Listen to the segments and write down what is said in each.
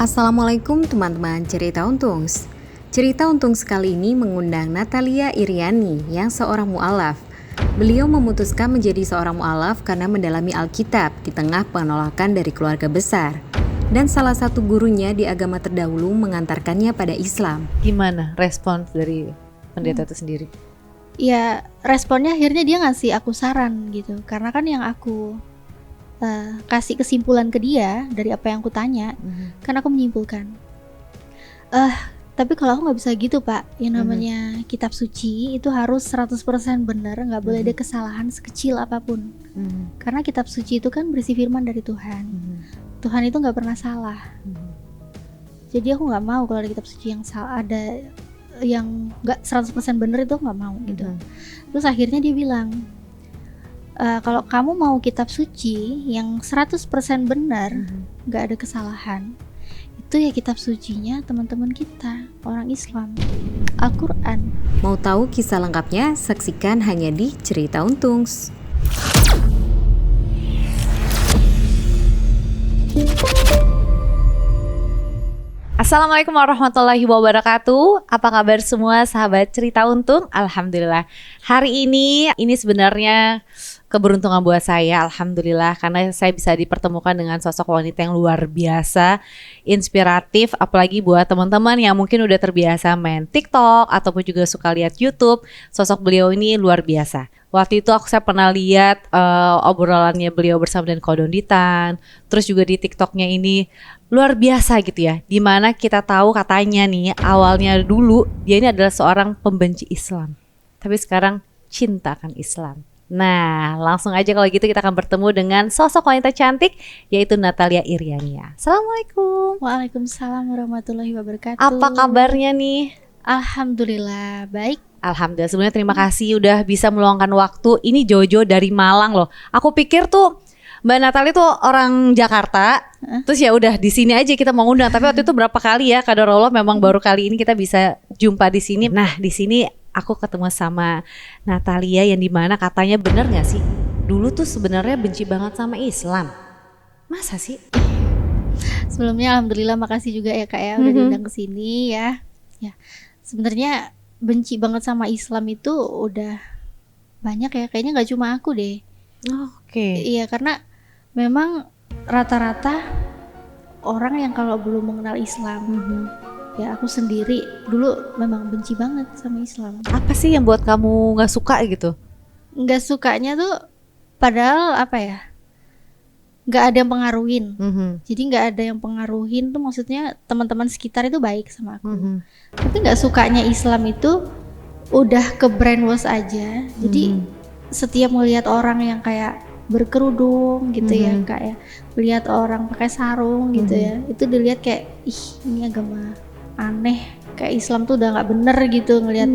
Assalamualaikum teman-teman Cerita Untungs. Cerita Untungs kali ini mengundang Natalia Iriani yang seorang mu'alaf. Beliau memutuskan menjadi seorang mu'alaf karena mendalami Alkitab di tengah penolakan dari keluarga besar. Dan salah satu gurunya di agama terdahulu mengantarkannya pada Islam. Gimana respons dari pendeta itu sendiri? Ya responnya akhirnya dia ngasih aku saran gitu. Karena kan yang aku kasih kesimpulan ke dia dari apa yang aku tanya, kan aku menyimpulkan tapi kalau aku gak bisa gitu Pak, yang namanya kitab suci itu harus 100% benar, gak boleh ada kesalahan sekecil apapun. Karena kitab suci itu kan berisi firman dari Tuhan. Tuhan itu gak pernah salah. Jadi aku gak mau kalau ada kitab suci yang salah, ada yang gak 100% benar, itu aku gak mau gitu. Terus akhirnya dia bilang, kalau kamu mau kitab suci yang 100% benar, gak ada kesalahan, itu ya kitab sucinya teman-teman kita, orang Islam, Al-Quran. Mau tahu kisah lengkapnya? Saksikan hanya di Cerita Untungs. Assalamualaikum warahmatullahi wabarakatuh. Apa kabar semua sahabat Cerita Untung? Alhamdulillah. Hari ini sebenarnya keberuntungan buat saya, alhamdulillah, karena saya bisa dipertemukan dengan sosok wanita yang luar biasa, inspiratif, apalagi buat teman-teman yang mungkin udah terbiasa main TikTok ataupun juga suka lihat YouTube. Sosok beliau ini luar biasa. Waktu itu saya pernah lihat obrolannya beliau bersama dengan Kodonditan, terus juga di TikToknya ini luar biasa gitu ya. Dimana kita tahu katanya nih awalnya dulu dia ini adalah seorang pembenci Islam, tapi sekarang cinta akan Islam. Nah, langsung aja kalau gitu kita akan bertemu dengan sosok wanita cantik yaitu Natalia Iriani. Assalamualaikum. Waalaikumsalam warahmatullahi wabarakatuh. Apa kabarnya nih? Alhamdulillah, baik. Alhamdulillah, sebelumnya terima kasih udah bisa meluangkan waktu. Ini Jojo dari Malang loh. Aku pikir tuh Mbak Natalia tuh orang Jakarta. Terus ya udah di sini aja kita mau undang. Tapi waktu itu berapa kali ya, kadarullah memang baru kali ini kita bisa jumpa di sini. Nah, di sini aku ketemu sama Natalia yang dimana katanya bener gak sih? Dulu tuh sebenarnya benci banget sama Islam. Masa sih? Sebelumnya alhamdulillah makasih juga ya Kak ya udah diundang ke sini ya. Ya, sebenarnya benci banget sama Islam itu udah banyak ya, kayaknya nggak cuma aku deh. Oke. Iya, karena memang rata-rata orang yang kalau belum mengenal Islam, ya aku sendiri dulu memang benci banget sama Islam. Apa sih yang buat kamu nggak suka gitu? Nggak sukanya tuh padahal apa ya, nggak ada yang pengaruhin. Jadi nggak ada yang pengaruhin tuh maksudnya teman-teman sekitar itu baik sama aku. Tapi nggak sukanya Islam itu udah ke brainwash aja. Jadi setiap melihat orang yang kayak berkerudung gitu ya kayak lihat orang pakai sarung gitu ya, itu dilihat kayak ih ini agama aneh, kayak Islam tuh udah nggak bener gitu ngelihat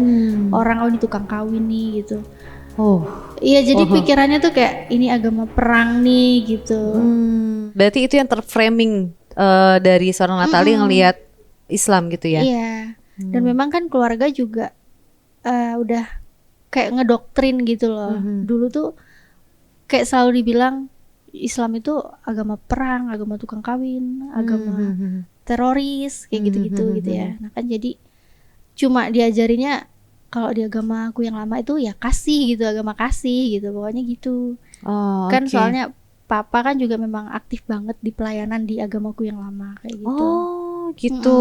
orang, oh ini tukang kawin nih gitu. Iya, jadi pikirannya tuh kayak ini agama perang nih gitu. Berarti itu yang terframing dari seorang Natalia ngelihat Islam gitu ya? Iya. Dan memang kan keluarga juga udah kayak ngedoktrin gitu loh. Dulu tuh kayak selalu dibilang Islam itu agama perang, agama tukang kawin, agama teroris kayak gitu-gitu gitu ya. Nah kan jadi cuma diajarinnya kalau di agama aku yang lama itu ya kasih gitu, agama kasih gitu, pokoknya gitu. Kan soalnya papa kan juga memang aktif banget di pelayanan di agamaku yang lama kayak gitu. Oh gitu.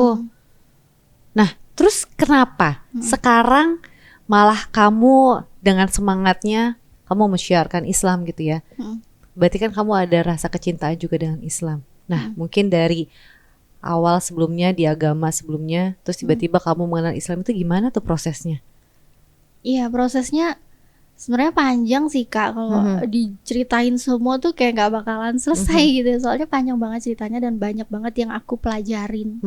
Nah terus kenapa sekarang malah kamu dengan semangatnya kamu menyiarkan Islam gitu ya? Berarti kan kamu ada rasa kecintaan juga dengan Islam. Nah mungkin dari awal sebelumnya di agama sebelumnya, terus tiba-tiba kamu mengenal Islam itu gimana tuh prosesnya? Iya, prosesnya sebenarnya panjang sih Kak, kalau diceritain semua tuh kayak nggak bakalan selesai gitu. Soalnya panjang banget ceritanya dan banyak banget yang aku pelajarin.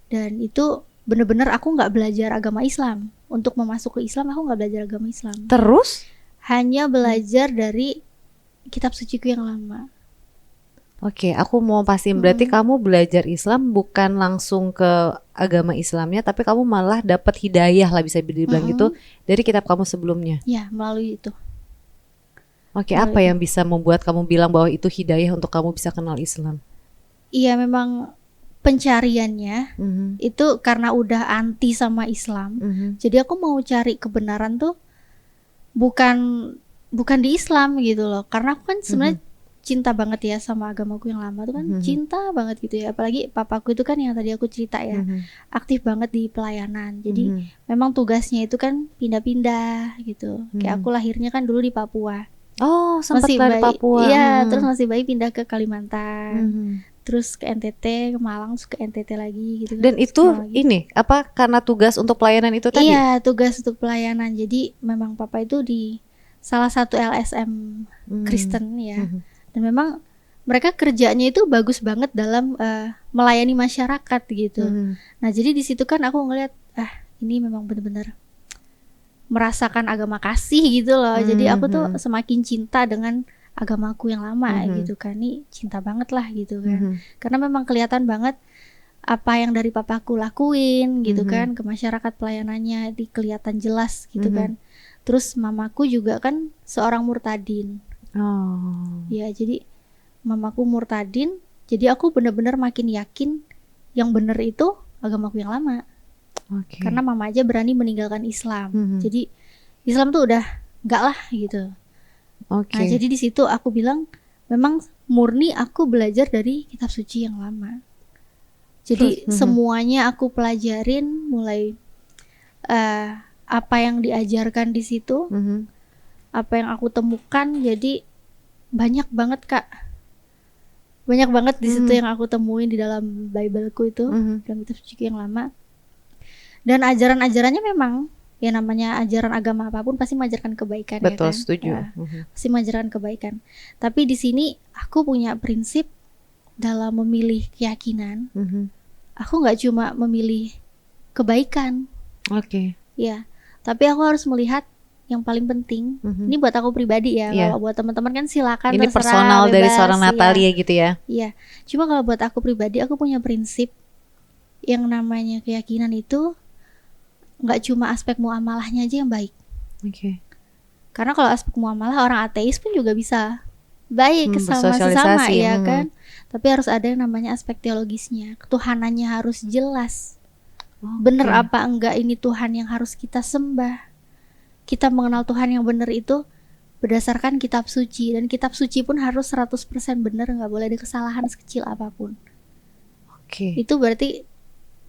Dan itu bener-bener aku nggak belajar agama Islam. Untuk memasuk ke Islam aku nggak belajar agama Islam. Terus? Hanya belajar dari kitab suciku yang lama. Oke, aku mau pastiin berarti kamu belajar Islam bukan langsung ke agama Islamnya, tapi kamu malah dapat hidayah lah bisa dibilang gitu dari kitab kamu sebelumnya. Ya, melalui itu. Oke, apa yang bisa membuat kamu bilang bahwa itu hidayah untuk kamu bisa kenal Islam? Iya, memang pencariannya itu karena udah anti sama Islam. Jadi aku mau cari kebenaran tuh bukan di Islam gitu loh. Karena aku kan sebenarnya cinta banget ya sama agamaku yang lama tuh kan, cinta banget gitu ya. Apalagi papaku itu kan yang tadi aku cerita ya, aktif banget di pelayanan. Jadi memang tugasnya itu kan pindah-pindah gitu. Kayak aku lahirnya kan dulu di Papua. Oh, sempat Masih di bayi, Papua. iya, terus masih bayi pindah ke Kalimantan, terus ke NTT, ke Malang, terus ke NTT lagi gitu kan. Dan Terus itu ke Malang lagi. ini apa karena tugas untuk pelayanan itu tadi? Iya, tugas untuk pelayanan. Jadi memang papa itu di salah satu LSM Kristen ya. Dan memang mereka kerjanya itu bagus banget dalam melayani masyarakat gitu. Nah, jadi di situ kan aku ngeliat ini memang benar-benar merasakan agama kasih gitu loh. Jadi aku tuh semakin cinta dengan agamaku yang lama gitu kan. Ini cinta banget lah gitu kan. Karena memang kelihatan banget apa yang dari papaku lakuin gitu kan ke masyarakat pelayanannya kelihatan jelas gitu kan. Terus mamaku juga kan seorang murtadin. Oh. Ya, jadi mamaku murtadin, jadi aku benar-benar makin yakin yang benar itu agamaku yang lama. Okay. Karena mama aja berani meninggalkan Islam. Jadi Islam tuh udah enggak lah gitu. Okay. Nah, jadi di situ aku bilang memang murni aku belajar dari kitab suci yang lama. Jadi semuanya aku pelajarin mulai apa yang diajarkan di situ. Apa yang aku temukan, jadi banyak banget Kak, banyak banget di situ yang aku temuin di dalam Bibleku itu, dalam kitab suci yang lama. Dan ajaran-ajarannya memang ya namanya ajaran agama apapun pasti mengajarkan kebaikan. Betul, ya kan? setuju. Pasti mengajarkan kebaikan. Tapi di sini aku punya prinsip dalam memilih keyakinan. Aku nggak cuma memilih kebaikan, Oke. ya, tapi aku harus melihat yang paling penting. Ini buat aku pribadi ya. Iya. Kalau buat teman-teman kan silakan Ini terserah, personal dari bebas, seorang Natalia gitu ya. Iya. Cuma kalau buat aku pribadi, aku punya prinsip yang namanya keyakinan itu nggak cuma aspek muamalahnya aja yang baik. Oke. Karena kalau aspek muamalah orang ateis pun juga bisa baik sama sesama bersosialisasi, ya kan. Tapi harus ada yang namanya aspek teologisnya. Ketuhanannya harus jelas. Bener apa enggak ini Tuhan yang harus kita sembah. Kita mengenal Tuhan yang benar itu berdasarkan kitab suci. Dan kitab suci pun harus 100% benar, gak boleh ada kesalahan sekecil apapun. Oke. Itu berarti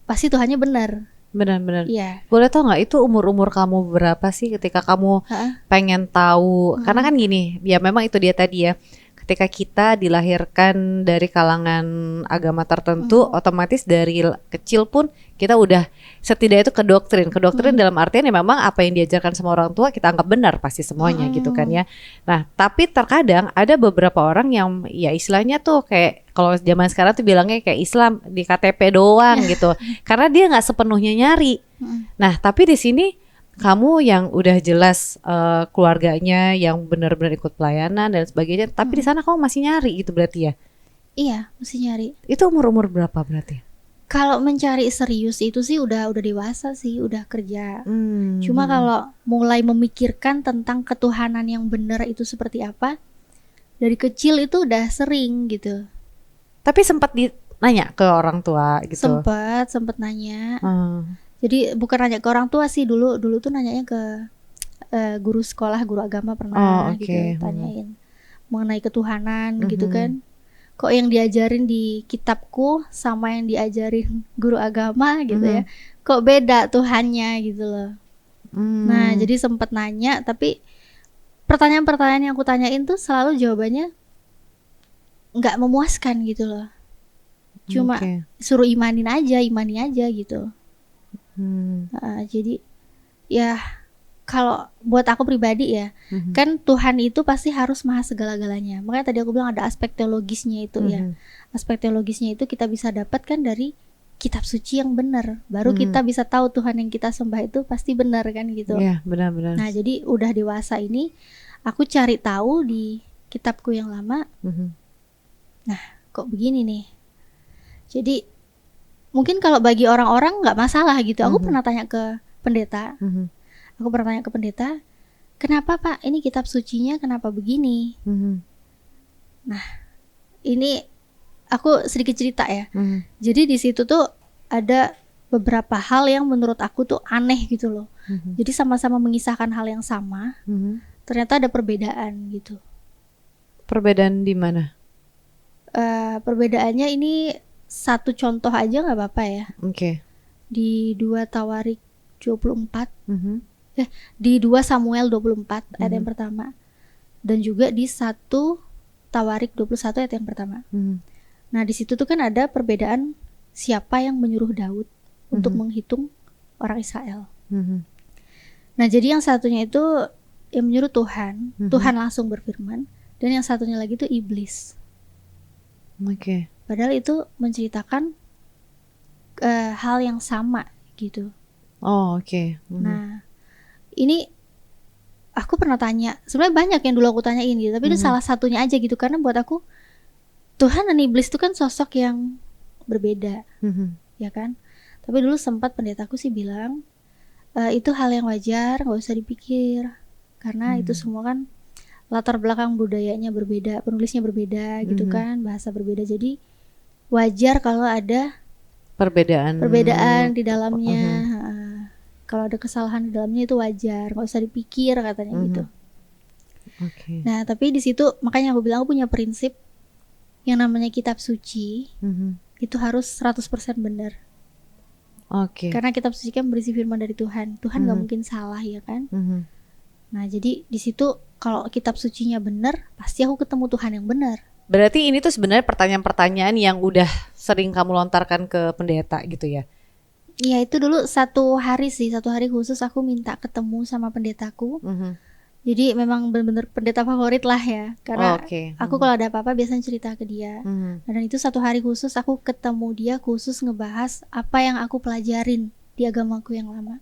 pasti Tuhannya benar. Benar-benar. Iya. Boleh tau gak itu umur-umur kamu berapa sih ketika kamu pengen tahu? Karena kan gini, ya memang itu dia tadi ya. Ketika kita dilahirkan dari kalangan agama tertentu, otomatis dari kecil pun kita udah setidaknya itu kedoktrin dalam artian ya memang apa yang diajarkan sama orang tua kita anggap benar pasti semuanya gitu kan ya. Nah tapi terkadang ada beberapa orang yang ya istilahnya tuh kayak kalau zaman sekarang tuh bilangnya kayak Islam di KTP doang gitu, karena dia nggak sepenuhnya nyari. Nah tapi di sini kamu yang udah jelas keluarganya yang benar-benar ikut pelayanan dan sebagainya, tapi di sana kamu masih nyari gitu berarti ya? Iya, masih nyari. Itu umur berapa berarti? Kalau mencari serius itu sih udah dewasa sih, udah kerja. Cuma kalau mulai memikirkan tentang ketuhanan yang benar itu seperti apa, dari kecil itu udah sering gitu. Tapi sempat nanya ke orang tua gitu? Sempet nanya. Jadi bukan nanya ke orang tua sih, dulu tuh nanyanya ke guru sekolah, guru agama pernah gitu, tanyain mengenai ketuhanan gitu kan. Kok yang diajarin di kitabku sama yang diajarin guru agama gitu ya, kok beda Tuhannya gitu loh. Nah jadi sempet nanya, tapi pertanyaan-pertanyaan yang aku tanyain tuh selalu jawabannya nggak memuaskan gitu loh. Cuma suruh imani aja gitu. Jadi ya kalau buat aku pribadi ya, kan Tuhan itu pasti harus maha segala-galanya. Makanya tadi aku bilang ada aspek teologisnya itu ya. Aspek teologisnya itu kita bisa dapatkan dari kitab suci yang benar. Baru kita bisa tahu Tuhan yang kita sembah itu pasti benar kan gitu. Iya, benar-benar. Nah, jadi udah dewasa ini aku cari tahu di kitabku yang lama. Nah, kok begini nih. Jadi mungkin kalau bagi orang-orang nggak masalah gitu. Aku pernah tanya ke pendeta. Kenapa Pak? Ini kitab sucinya kenapa begini? Nah, ini aku sedikit cerita ya. Jadi di situ tuh ada beberapa hal yang menurut aku tuh aneh gitu loh. Jadi sama-sama mengisahkan hal yang sama, ternyata ada perbedaan gitu. Perbedaan di mana? Perbedaannya ini satu contoh aja nggak apa-apa ya. Oke. Di 2 Tawarik 24, di 2 Samuel 24 ayat yang pertama, dan juga di 1 Tawarik 21 ayat yang pertama. Nah di situ tuh kan ada perbedaan siapa yang menyuruh Daud untuk menghitung orang Israel. Nah jadi yang satunya itu yang menyuruh Tuhan, Tuhan langsung berfirman, dan yang satunya lagi itu iblis. Oke. Padahal itu menceritakan hal yang sama gitu. Oh oke. Nah ini aku pernah tanya, sebenarnya banyak yang dulu aku tanyain gitu, tapi itu salah satunya aja gitu, karena buat aku Tuhan dan iblis itu kan sosok yang berbeda, ya kan. Tapi dulu sempat pendetaku sih bilang itu hal yang wajar, nggak usah dipikir, karena itu semua kan latar belakang budayanya berbeda, penulisnya berbeda gitu kan, bahasa berbeda, jadi wajar kalau ada perbedaan di dalamnya. Kalau ada kesalahan di dalamnya itu wajar, nggak usah dipikir katanya gitu. Nah tapi di situ makanya aku bilang aku punya prinsip yang namanya kitab suci itu harus 100% benar. Karena kitab suci kan berisi firman dari Tuhan. Tuhan nggak mungkin salah ya kan. Nah jadi di situ kalau kitab sucinya benar, pasti aku ketemu Tuhan yang benar. Berarti ini tuh sebenarnya pertanyaan-pertanyaan yang udah sering kamu lontarkan ke pendeta gitu ya? Iya itu dulu satu hari khusus aku minta ketemu sama pendetaku. Jadi memang benar-benar pendeta favorit lah ya, karena aku kalau ada apa-apa biasanya cerita ke dia. Dan itu satu hari khusus aku ketemu dia, khusus ngebahas apa yang aku pelajarin di agamaku yang lama.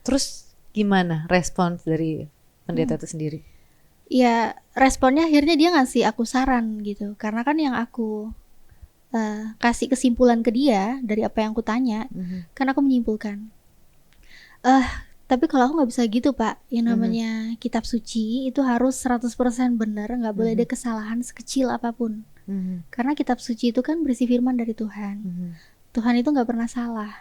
Terus gimana respons dari pendeta itu sendiri? Ya responnya akhirnya dia ngasih aku saran gitu, karena kan yang aku kasih kesimpulan ke dia dari apa yang aku tanya, kan aku menyimpulkan tapi kalau aku nggak bisa gitu Pak, yang namanya kitab suci itu harus 100% benar, nggak boleh ada kesalahan sekecil apapun. Karena kitab suci itu kan berisi firman dari Tuhan. Tuhan itu nggak pernah salah.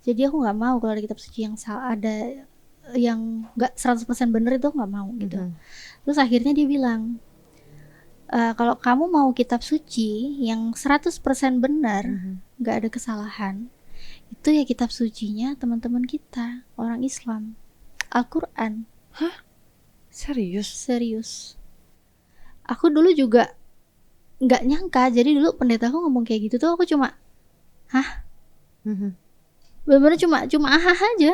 Jadi aku nggak mau kalau ada kitab suci yang salah, ada yang nggak 100% benar, itu nggak mau gitu. Terus akhirnya dia bilang, kalau kamu mau kitab suci yang 100% benar, nggak ada kesalahan, itu ya kitab sucinya teman-teman kita, orang Islam, Al-Quran. Hah? Serius? Serius. Aku dulu juga nggak nyangka, jadi dulu pendetaku ngomong kayak gitu tuh aku cuma, hah? Bener-bener cuma ahah aja.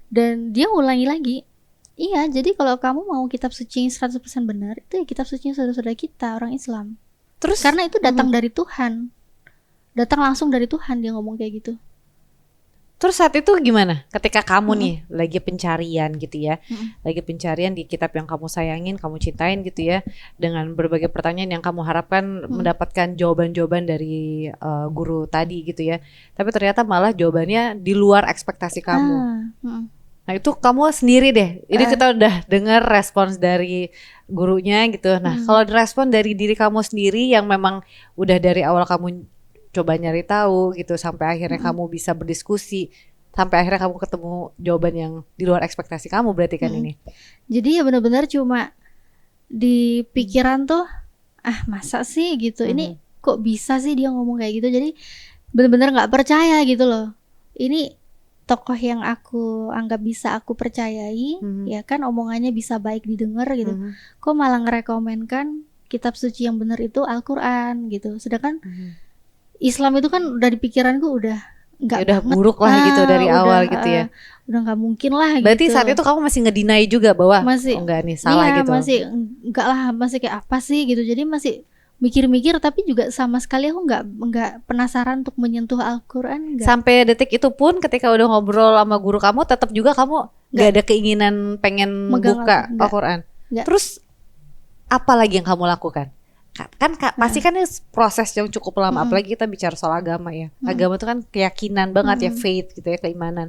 Dan dia ulangi lagi, iya jadi kalau kamu mau kitab suci yang 100% benar, itu ya kitab suci saudara-saudara kita, orang Islam. Terus karena itu datang dari Tuhan, datang langsung dari Tuhan, dia ngomong kayak gitu. Terus saat itu gimana? Ketika kamu nih lagi pencarian gitu ya, lagi pencarian di kitab yang kamu sayangin, kamu cintain gitu ya, dengan berbagai pertanyaan yang kamu harapkan mendapatkan jawaban-jawaban dari guru tadi gitu ya, tapi ternyata malah jawabannya di luar ekspektasi kamu. Nah itu kamu sendiri deh, ini kita udah dengar respons dari gurunya gitu. Nah kalau respon dari diri kamu sendiri yang memang udah dari awal kamu coba nyari tahu gitu, sampai akhirnya kamu bisa berdiskusi, sampai akhirnya kamu ketemu jawaban yang di luar ekspektasi kamu berarti kan ini. Jadi ya benar-benar cuma di pikiran tuh, masa sih gitu, ini kok bisa sih dia ngomong kayak gitu. Jadi benar-benar nggak percaya gitu loh. Ini tokoh yang aku anggap bisa aku percayai, ya kan omongannya bisa baik didengar gitu. Kok malah ngerekomenkan kitab suci yang benar itu Al-Quran gitu. Sedangkan Islam itu kan udah di pikiranku udah nggak, udah buruk lah gitu dari awal gitu ya. Udah nggak mungkin lah. Berarti gitu. Saat itu kamu masih ngedinai juga bahwa masih, enggak nih salah gitu. Masih enggak lah, masih kayak apa sih gitu. Jadi masih mikir-mikir, tapi juga sama sekali aku nggak penasaran untuk menyentuh Al-Quran. Sampai detik itu pun ketika udah ngobrol sama guru kamu, tetap juga kamu nggak ada keinginan pengen buka Al-Quran. Terus apa lagi yang kamu lakukan? Kan pasti kan ini proses yang cukup lama, apalagi kita bicara soal agama ya. Agama itu kan keyakinan banget ya, faith gitu ya, keimanan.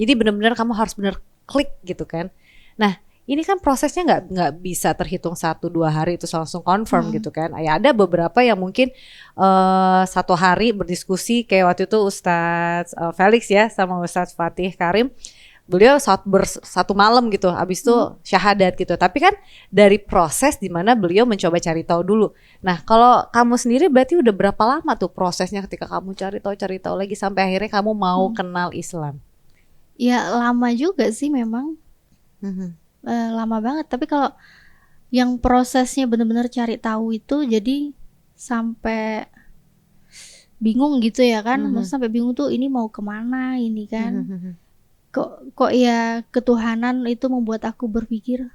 Jadi benar-benar kamu harus benar klik gitu kan. Nah ini kan prosesnya nggak bisa terhitung 1-2 hari itu langsung confirm gitu kan. Ya ada beberapa yang mungkin 1 hari berdiskusi kayak waktu itu Ustadz Felix ya sama Ustadz Fatih Karim. Beliau satu malam gitu, habis itu syahadat gitu. Tapi kan dari proses di mana beliau mencoba cari tahu dulu. Nah, kalau kamu sendiri berarti udah berapa lama tuh prosesnya ketika kamu cari tahu lagi sampai akhirnya kamu mau kenal Islam? Ya lama juga sih memang, lama banget. Tapi kalau yang prosesnya benar-benar cari tahu itu jadi sampai bingung gitu ya kan, maksudnya sampai bingung tuh ini mau kemana ini kan. Kok ya ketuhanan itu membuat aku berpikir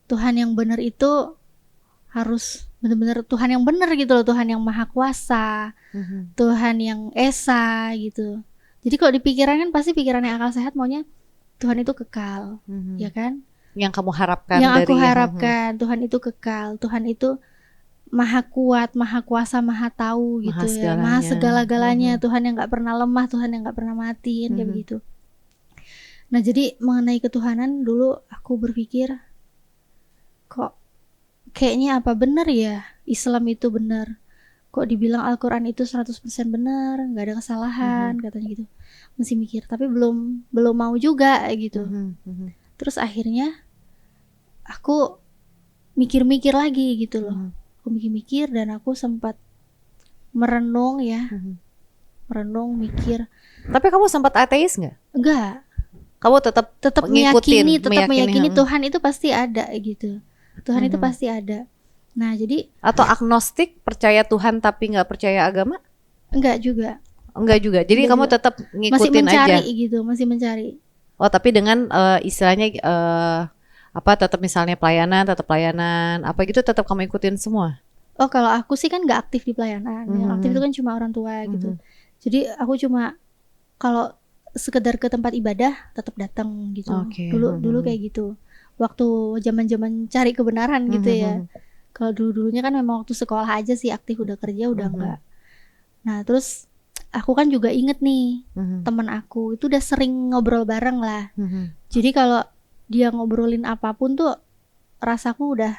Tuhan yang benar itu harus benar-benar Tuhan yang benar gitu loh, Tuhan yang maha kuasa, Tuhan yang esa gitu. Jadi kalau di pikiran kan pasti pikiran yang akal sehat maunya Tuhan itu kekal, ya kan? Yang kamu harapkan yang dari aku harapkan Tuhan itu kekal, Tuhan itu maha kuat, maha kuasa, maha tahu gitu ya, maha segala-galanya, Tuhan yang nggak pernah lemah, Tuhan yang nggak pernah mati, kayak begitu. Nah jadi mengenai ketuhanan dulu aku berpikir kok kayaknya apa benar ya Islam itu benar, kok dibilang Al-Quran itu 100% benar, gak ada kesalahan, katanya gitu. Masih mikir tapi belum mau juga gitu. Terus akhirnya aku mikir-mikir lagi gitu loh. Aku mikir-mikir dan aku sempat merenung ya, merenung mikir. Tapi kamu sempat ateis nggak? Enggak. Kamu tetap meyakini Tuhan itu pasti ada gitu. Tuhan itu pasti ada. Nah jadi atau agnostik, percaya Tuhan tapi nggak percaya agama? Enggak juga. Jadi kamu tetap ngikutin masih mencari aja gitu, masih mencari. Oh tapi dengan istilahnya tetap misalnya pelayanan apa gitu tetap kamu ikutin semua? Oh kalau aku sih kan nggak aktif di pelayanan, yang aktif itu kan cuma orang tua gitu. Jadi aku cuma kalau sekedar ke tempat ibadah tetap datang gitu. Dulu kayak gitu. Waktu zaman-zaman cari kebenaran gitu ya. Kalau dulunya kan memang waktu sekolah aja sih aktif, udah kerja udah enggak. Nah, terus aku kan juga inget nih teman aku itu udah sering ngobrol bareng lah. Jadi kalau dia ngobrolin apapun tuh rasaku udah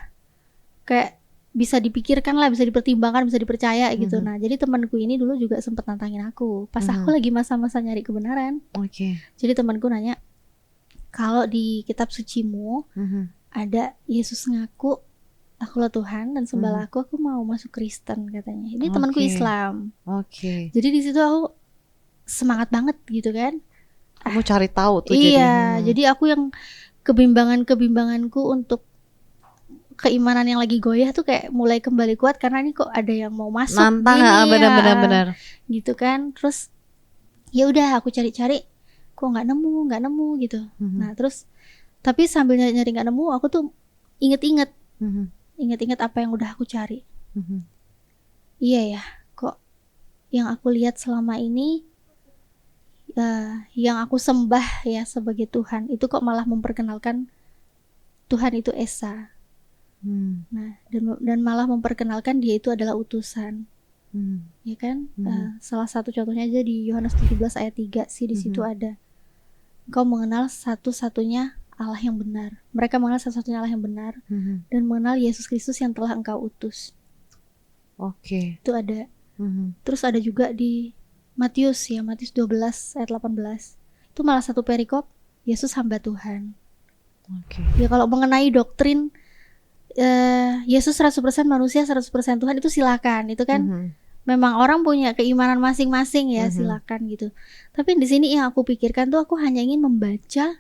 kayak bisa dipikirkan lah, bisa dipertimbangkan, bisa dipercaya gitu. Nah, jadi temanku ini dulu juga sempet nantangin aku pas aku lagi masa-masa nyari kebenaran. Jadi temanku nanya, kalau di kitab sucimu ada Yesus ngaku akulah Tuhan dan sembahlah aku mau masuk Kristen katanya. Ini temanku Islam. Jadi di situ aku semangat banget gitu kan. Kamu cari tahu tuh jadi aku yang kebimbanganku untuk keimanan yang lagi goyah tuh kayak mulai kembali kuat karena ini kok ada yang mau masuk benar gitu kan. Terus ya udah aku cari-cari kok nggak nemu gitu. Nah terus tapi sambil nyari nggak nemu aku tuh inget-inget apa yang udah aku cari. Iya ya, kok yang aku lihat selama ini yang aku sembah ya sebagai Tuhan itu kok malah memperkenalkan Tuhan itu esa. Nah dan malah memperkenalkan dia itu adalah utusan. Ya kan? Salah satu contohnya aja di Yohanes 17 ayat 3 sih, di situ ada. Engkau mengenal satu-satunya Allah yang benar. Mereka mengenal satu-satunya Allah yang benar dan mengenal Yesus Kristus yang telah engkau utus. Itu ada. Terus ada juga di Matius 12 ayat 18. Itu malah satu perikop Yesus hamba Tuhan. Ya kalau mengenai doktrin Yesus 100% manusia 100% Tuhan itu silakan. Itu kan memang orang punya keimanan masing-masing ya, silakan gitu. Tapi di sini yang aku pikirkan tuh aku hanya ingin membaca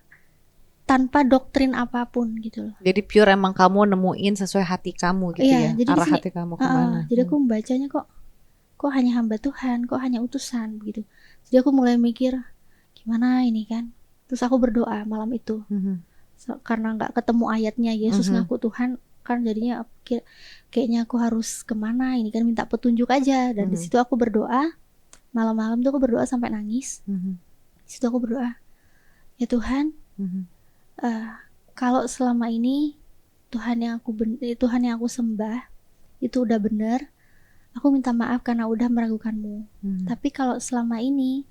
tanpa doktrin apapun gitu loh. Jadi pure emang kamu nemuin sesuai hati kamu gitu ya. Jadi arah hati kamu kemana. Jadi aku membacanya kok hanya hamba Tuhan, kok hanya utusan begitu. Jadi aku mulai mikir gimana ini kan. Terus aku berdoa malam itu. Karena nggak ketemu ayatnya Yesus ngaku Tuhan, kan jadinya kayaknya aku harus kemana ini kan, minta petunjuk aja. Dan di situ aku berdoa malam-malam tuh aku berdoa sampai nangis. Di situ aku berdoa, ya Tuhan, kalau selama ini Tuhan yang aku sembah itu udah benar, aku minta maaf karena udah meragukanmu. Tapi kalau selama ini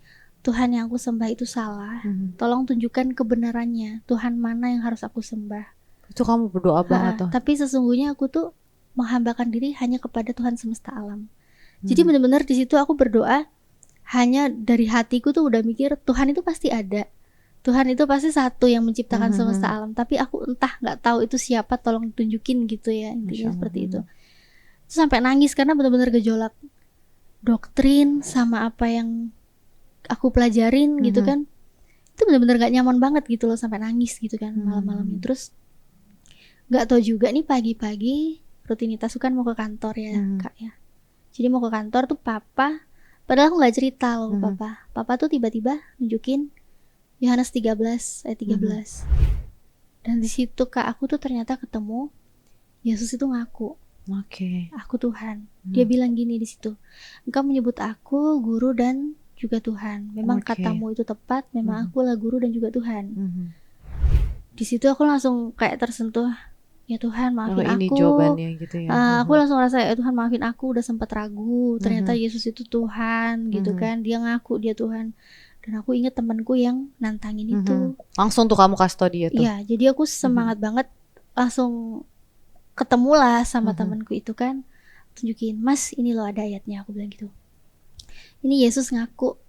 Tuhan yang aku sembah itu salah, tolong tunjukkan kebenarannya. Tuhan mana yang harus aku sembah? Itu kamu berdoa banget tuh. Tapi sesungguhnya aku tuh menghambakan diri hanya kepada Tuhan semesta alam. Jadi benar-benar di situ aku berdoa hanya dari hatiku tuh udah mikir Tuhan itu pasti ada. Tuhan itu pasti satu yang menciptakan semesta alam. Tapi aku entah nggak tahu itu siapa, tolong tunjukin gitu ya, intinya seperti itu. Terus sampai nangis karena benar-benar gejolak doktrin sama apa yang aku pelajarin gitu kan. Itu benar-benar gak nyaman banget gitu loh, sampai nangis gitu kan malam-malamnya. Terus gak tahu juga nih pagi-pagi rutinitas kan mau ke kantor ya Kak ya. Jadi mau ke kantor tuh papa, padahal aku gak cerita loh ke papa. Papa tuh tiba-tiba nunjukin Yohanes 13 ayat 13. Dan di situ Kak, aku tuh ternyata ketemu Yesus itu ngaku, aku Tuhan. Dia bilang gini di situ, engkau menyebut aku guru dan juga Tuhan. Memang katamu itu tepat, memang akulah guru dan juga Tuhan. Di situ aku langsung kayak tersentuh, ya Tuhan maafin ini aku. Jawabannya gitu ya. Aku langsung rasa, ya Tuhan maafin aku udah sempat ragu. Ternyata Yesus itu Tuhan gitu kan. Dia ngaku dia Tuhan. Dan aku inget temanku yang nantangin itu. Langsung tuh kamu kasih tau dia tuh. Iya, jadi aku semangat banget, langsung ketemulah sama temanku itu kan. Tunjukin, Mas ini loh ada ayatnya, aku bilang gitu. Ini Yesus ngaku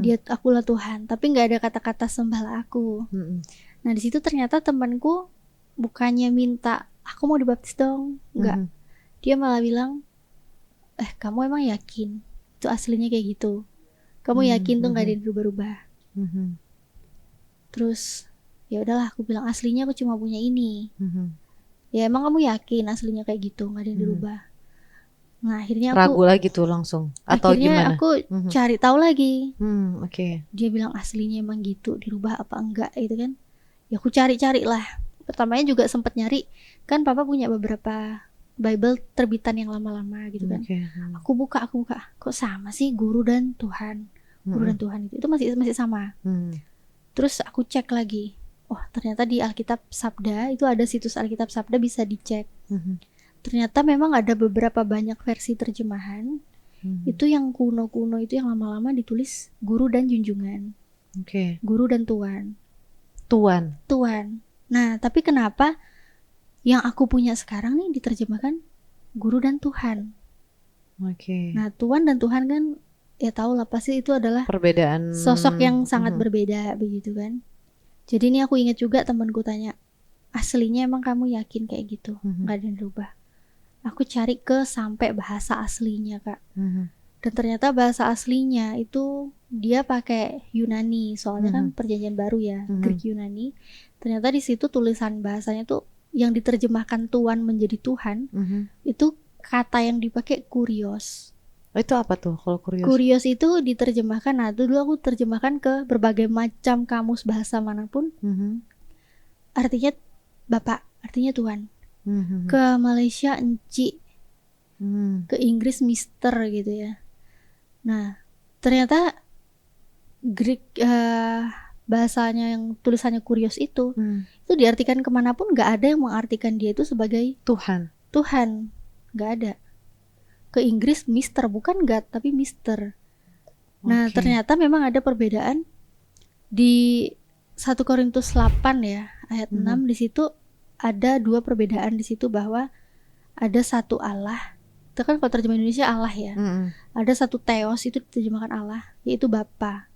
dia akulah Tuhan, tapi nggak ada kata-kata sembahlah aku. Nah di situ ternyata temanku bukannya minta aku mau dibaptis dong, nggak. Dia malah bilang, kamu emang yakin itu aslinya kayak gitu? Kamu yakin tuh nggak ada yang berubah-ubah? Terus ya udahlah, aku bilang aslinya aku cuma punya ini. Ya emang kamu yakin aslinya kayak gitu, nggak ada yang dirubah? Nah akhirnya aku ragu lagi tuh langsung atau akhirnya gimana? aku cari tahu lagi. Dia bilang aslinya emang gitu, dirubah apa enggak gitu kan. Ya aku cari-cari lah. Pertamanya juga sempat nyari, kan papa punya beberapa Bible terbitan yang lama-lama gitu kan. Aku buka, kok sama sih guru dan Tuhan. Guru dan Tuhan itu masih sama. Terus aku cek lagi. Oh, ternyata di Alkitab Sabda itu ada situs Alkitab Sabda, bisa dicek. Ternyata memang ada beberapa banyak versi terjemahan. Itu yang kuno-kuno itu yang lama-lama ditulis guru dan junjungan. Guru dan Tuhan. Tuhan. Nah, tapi kenapa yang aku punya sekarang nih diterjemahkan guru dan Tuhan? Nah, Tuhan dan Tuhan kan ya tahu lah pasti itu adalah perbedaan sosok yang sangat berbeda begitu kan. Jadi ini aku ingat juga temanku tanya, aslinya emang kamu yakin kayak gitu? Nggak ada yang berubah. Aku cari ke sampai bahasa aslinya Kak. Dan ternyata bahasa aslinya itu dia pakai Yunani, soalnya kan perjanjian baru ya, Greek Yunani. Ternyata di situ tulisan bahasanya tuh yang diterjemahkan Tuhan menjadi Tuhan, itu kata yang dipakai kurios. Itu apa tuh kalau kurios? Kurios itu diterjemahkan, nah dulu aku terjemahkan ke berbagai macam kamus bahasa manapun. Artinya Bapak, artinya Tuhan. Ke Malaysia Enci, ke Inggris Mister gitu ya. Nah ternyata Greek bahasanya yang tulisannya kurios itu diartikan kemanapun nggak ada yang mengartikan dia itu sebagai Tuhan, nggak ada. Ke Inggris Mister, bukan God tapi Mister. Nah ternyata memang ada perbedaan di 1 Korintus 8 ya ayat 6. Di situ ada dua perbedaan di situ, bahwa ada satu Allah, itu kan kalau terjemahan Indonesia Allah ya. Ada satu Theos, itu diterjemahkan Allah, yaitu Bapa.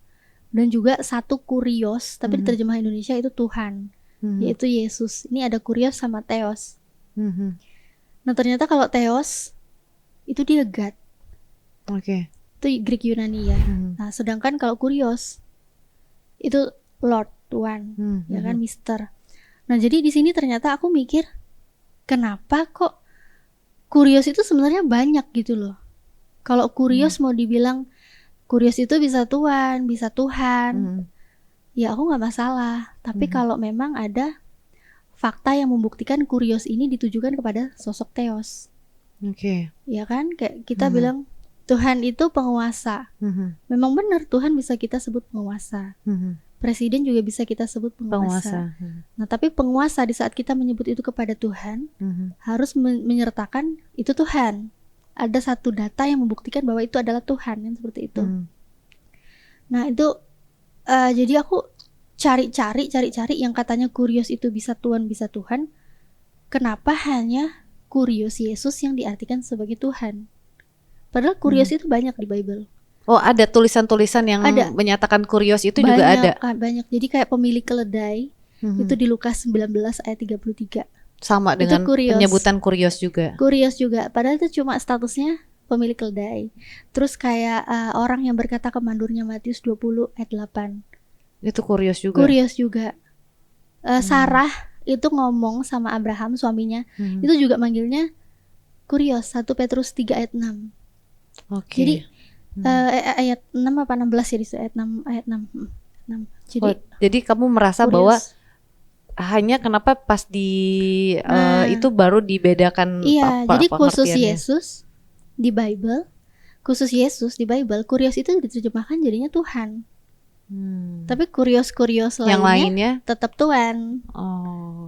Dan juga satu Kurios, tapi diterjemahan Indonesia itu Tuhan, yaitu Yesus. Ini ada Kurios sama Theos. Nah ternyata kalau Theos itu dia God. Itu Greek Yunani ya. Nah sedangkan kalau Kurios itu Lord, Tuhan, ya kan, Mister. Nah jadi di sini ternyata aku mikir, kenapa kok kurios itu sebenarnya banyak gitu loh. Kalau kurios mau dibilang kurios itu bisa Tuhan, bisa Tuhan, ya aku nggak masalah. Tapi kalau memang ada fakta yang membuktikan kurios ini ditujukan kepada sosok Theos, ya kan, kayak kita bilang Tuhan itu penguasa. Memang benar Tuhan bisa kita sebut penguasa. Presiden juga bisa kita sebut penguasa. Nah tapi penguasa di saat kita menyebut itu kepada Tuhan, harus menyertakan itu Tuhan. Ada satu data yang membuktikan bahwa itu adalah Tuhan, yang seperti itu. Nah itu jadi aku cari-cari yang katanya kurios itu bisa Tuhan. Kenapa hanya kurios Yesus yang diartikan sebagai Tuhan? Padahal kurios itu banyak di Bible. Oh, ada tulisan-tulisan yang Ada. menyatakan kurios itu juga ada. Banyak. Jadi kayak pemilik keledai itu di Lukas 19 ayat 33. Sama dengan penyebutan kurios juga. Kurios juga. Padahal itu cuma statusnya pemilik keledai. Terus kayak orang yang berkata ke mandurnya, Matius 20 ayat 8. Itu kurios juga. Kurios juga. Sarah itu ngomong sama Abraham suaminya, itu juga manggilnya kurios. 1 Petrus 3 ayat 6. Oke. Jadi ayat 6 apa 16 ya, di ayat 6. Jadi kamu merasa kurios. Bahwa hanya kenapa pas di itu baru dibedakan. Iya, jadi khusus Yesus di Bible, kurios itu diterjemahkan jadinya Tuhan. Tapi kurios lainnya tetap Tuhan.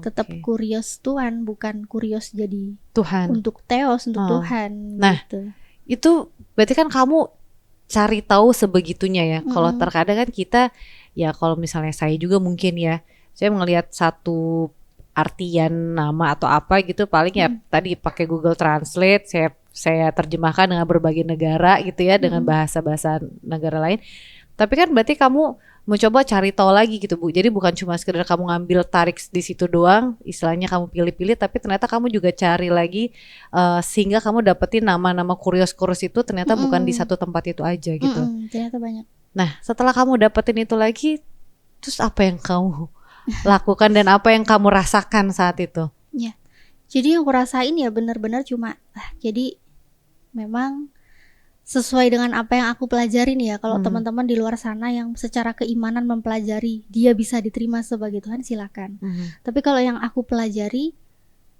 Tetap kurios Tuhan, bukan kurios jadi Tuhan. Untuk Theos, untuk Tuhan. Nah, gitu. Itu berarti kan kamu cari tahu sebegitunya ya. Kalau terkadang kan kita, ya kalau misalnya saya juga mungkin ya, saya melihat satu artian nama atau apa gitu, paling ya tadi pakai Google Translate, saya terjemahkan dengan berbagai negara gitu ya, dengan bahasa-bahasa negara lain. Tapi kan berarti kamu mencoba cari tahu lagi gitu Bu. Jadi bukan cuma sekedar kamu ngambil tarik di situ doang, istilahnya kamu pilih-pilih, tapi ternyata kamu juga cari lagi sehingga kamu dapetin nama-nama kurios-kurios itu ternyata bukan di satu tempat itu aja gitu. Ternyata banyak. Nah, setelah kamu dapetin itu lagi, terus apa yang kamu lakukan dan apa yang kamu rasakan saat itu? Ya. Jadi yang aku rasain ya benar-benar cuma jadi memang sesuai dengan apa yang aku pelajarin ya. Kalau teman-teman di luar sana yang secara keimanan mempelajari dia bisa diterima sebagai Tuhan, silakan. Tapi kalau yang aku pelajari,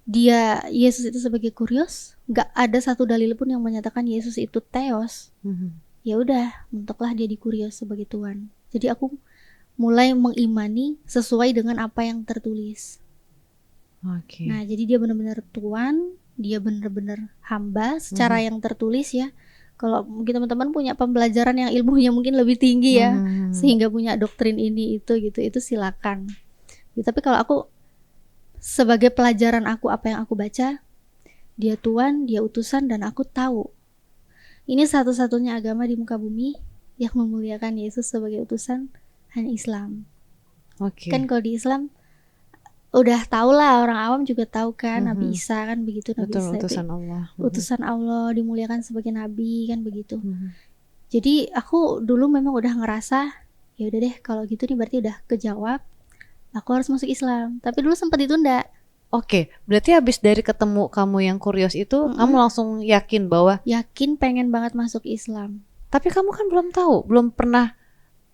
dia Yesus itu sebagai kurios, nggak ada satu dalil pun yang menyatakan Yesus itu Theos. Ya udah, bentuklah dia di kurios sebagai Tuhan. Jadi aku mulai mengimani sesuai dengan apa yang tertulis. Nah, jadi dia benar-benar Tuhan, dia benar-benar hamba secara yang tertulis ya. Kalau mungkin teman-teman punya pembelajaran yang ilmunya mungkin lebih tinggi ya, sehingga punya doktrin ini itu gitu, itu silakan. Ya, tapi kalau aku sebagai pelajaran aku, apa yang aku baca, dia Tuhan, dia utusan, dan aku tahu ini satu-satunya agama di muka bumi yang memuliakan Yesus sebagai utusan, hanya Islam. Kan kalau di Islam udah tau lah, orang awam juga tahu kan, Nabi Isa kan begitu. Nabi Isa utusan Allah. Utusan Allah, dimuliakan sebagai nabi kan begitu. Jadi aku dulu memang udah ngerasa, ya udah deh kalau gitu nih berarti udah kejawab, aku harus masuk Islam. Tapi dulu sempat ditunda. Berarti habis dari ketemu kamu yang kurios itu, kamu langsung yakin bahwa pengen banget masuk Islam. Tapi kamu kan belum tahu, belum pernah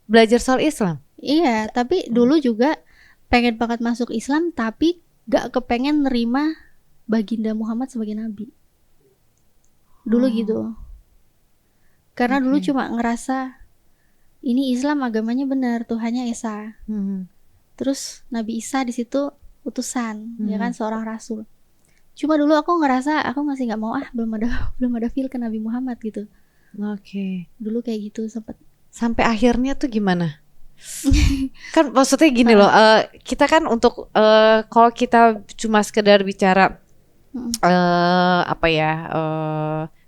belajar soal Islam. Iya, tapi dulu juga pengen banget masuk Islam, tapi gak kepengen nerima baginda Muhammad sebagai nabi. Dulu gitu. Karena dulu cuma ngerasa ini Islam agamanya benar, Tuhannya Esa. Terus Nabi Isa di situ utusan, ya kan, seorang rasul. Cuma dulu aku ngerasa aku masih nggak mau, belum ada feel ke Nabi Muhammad gitu. Dulu kayak gitu sempet. Sampai akhirnya tuh gimana? Kan maksudnya gini loh, kita kan untuk kalau kita cuma sekedar bicara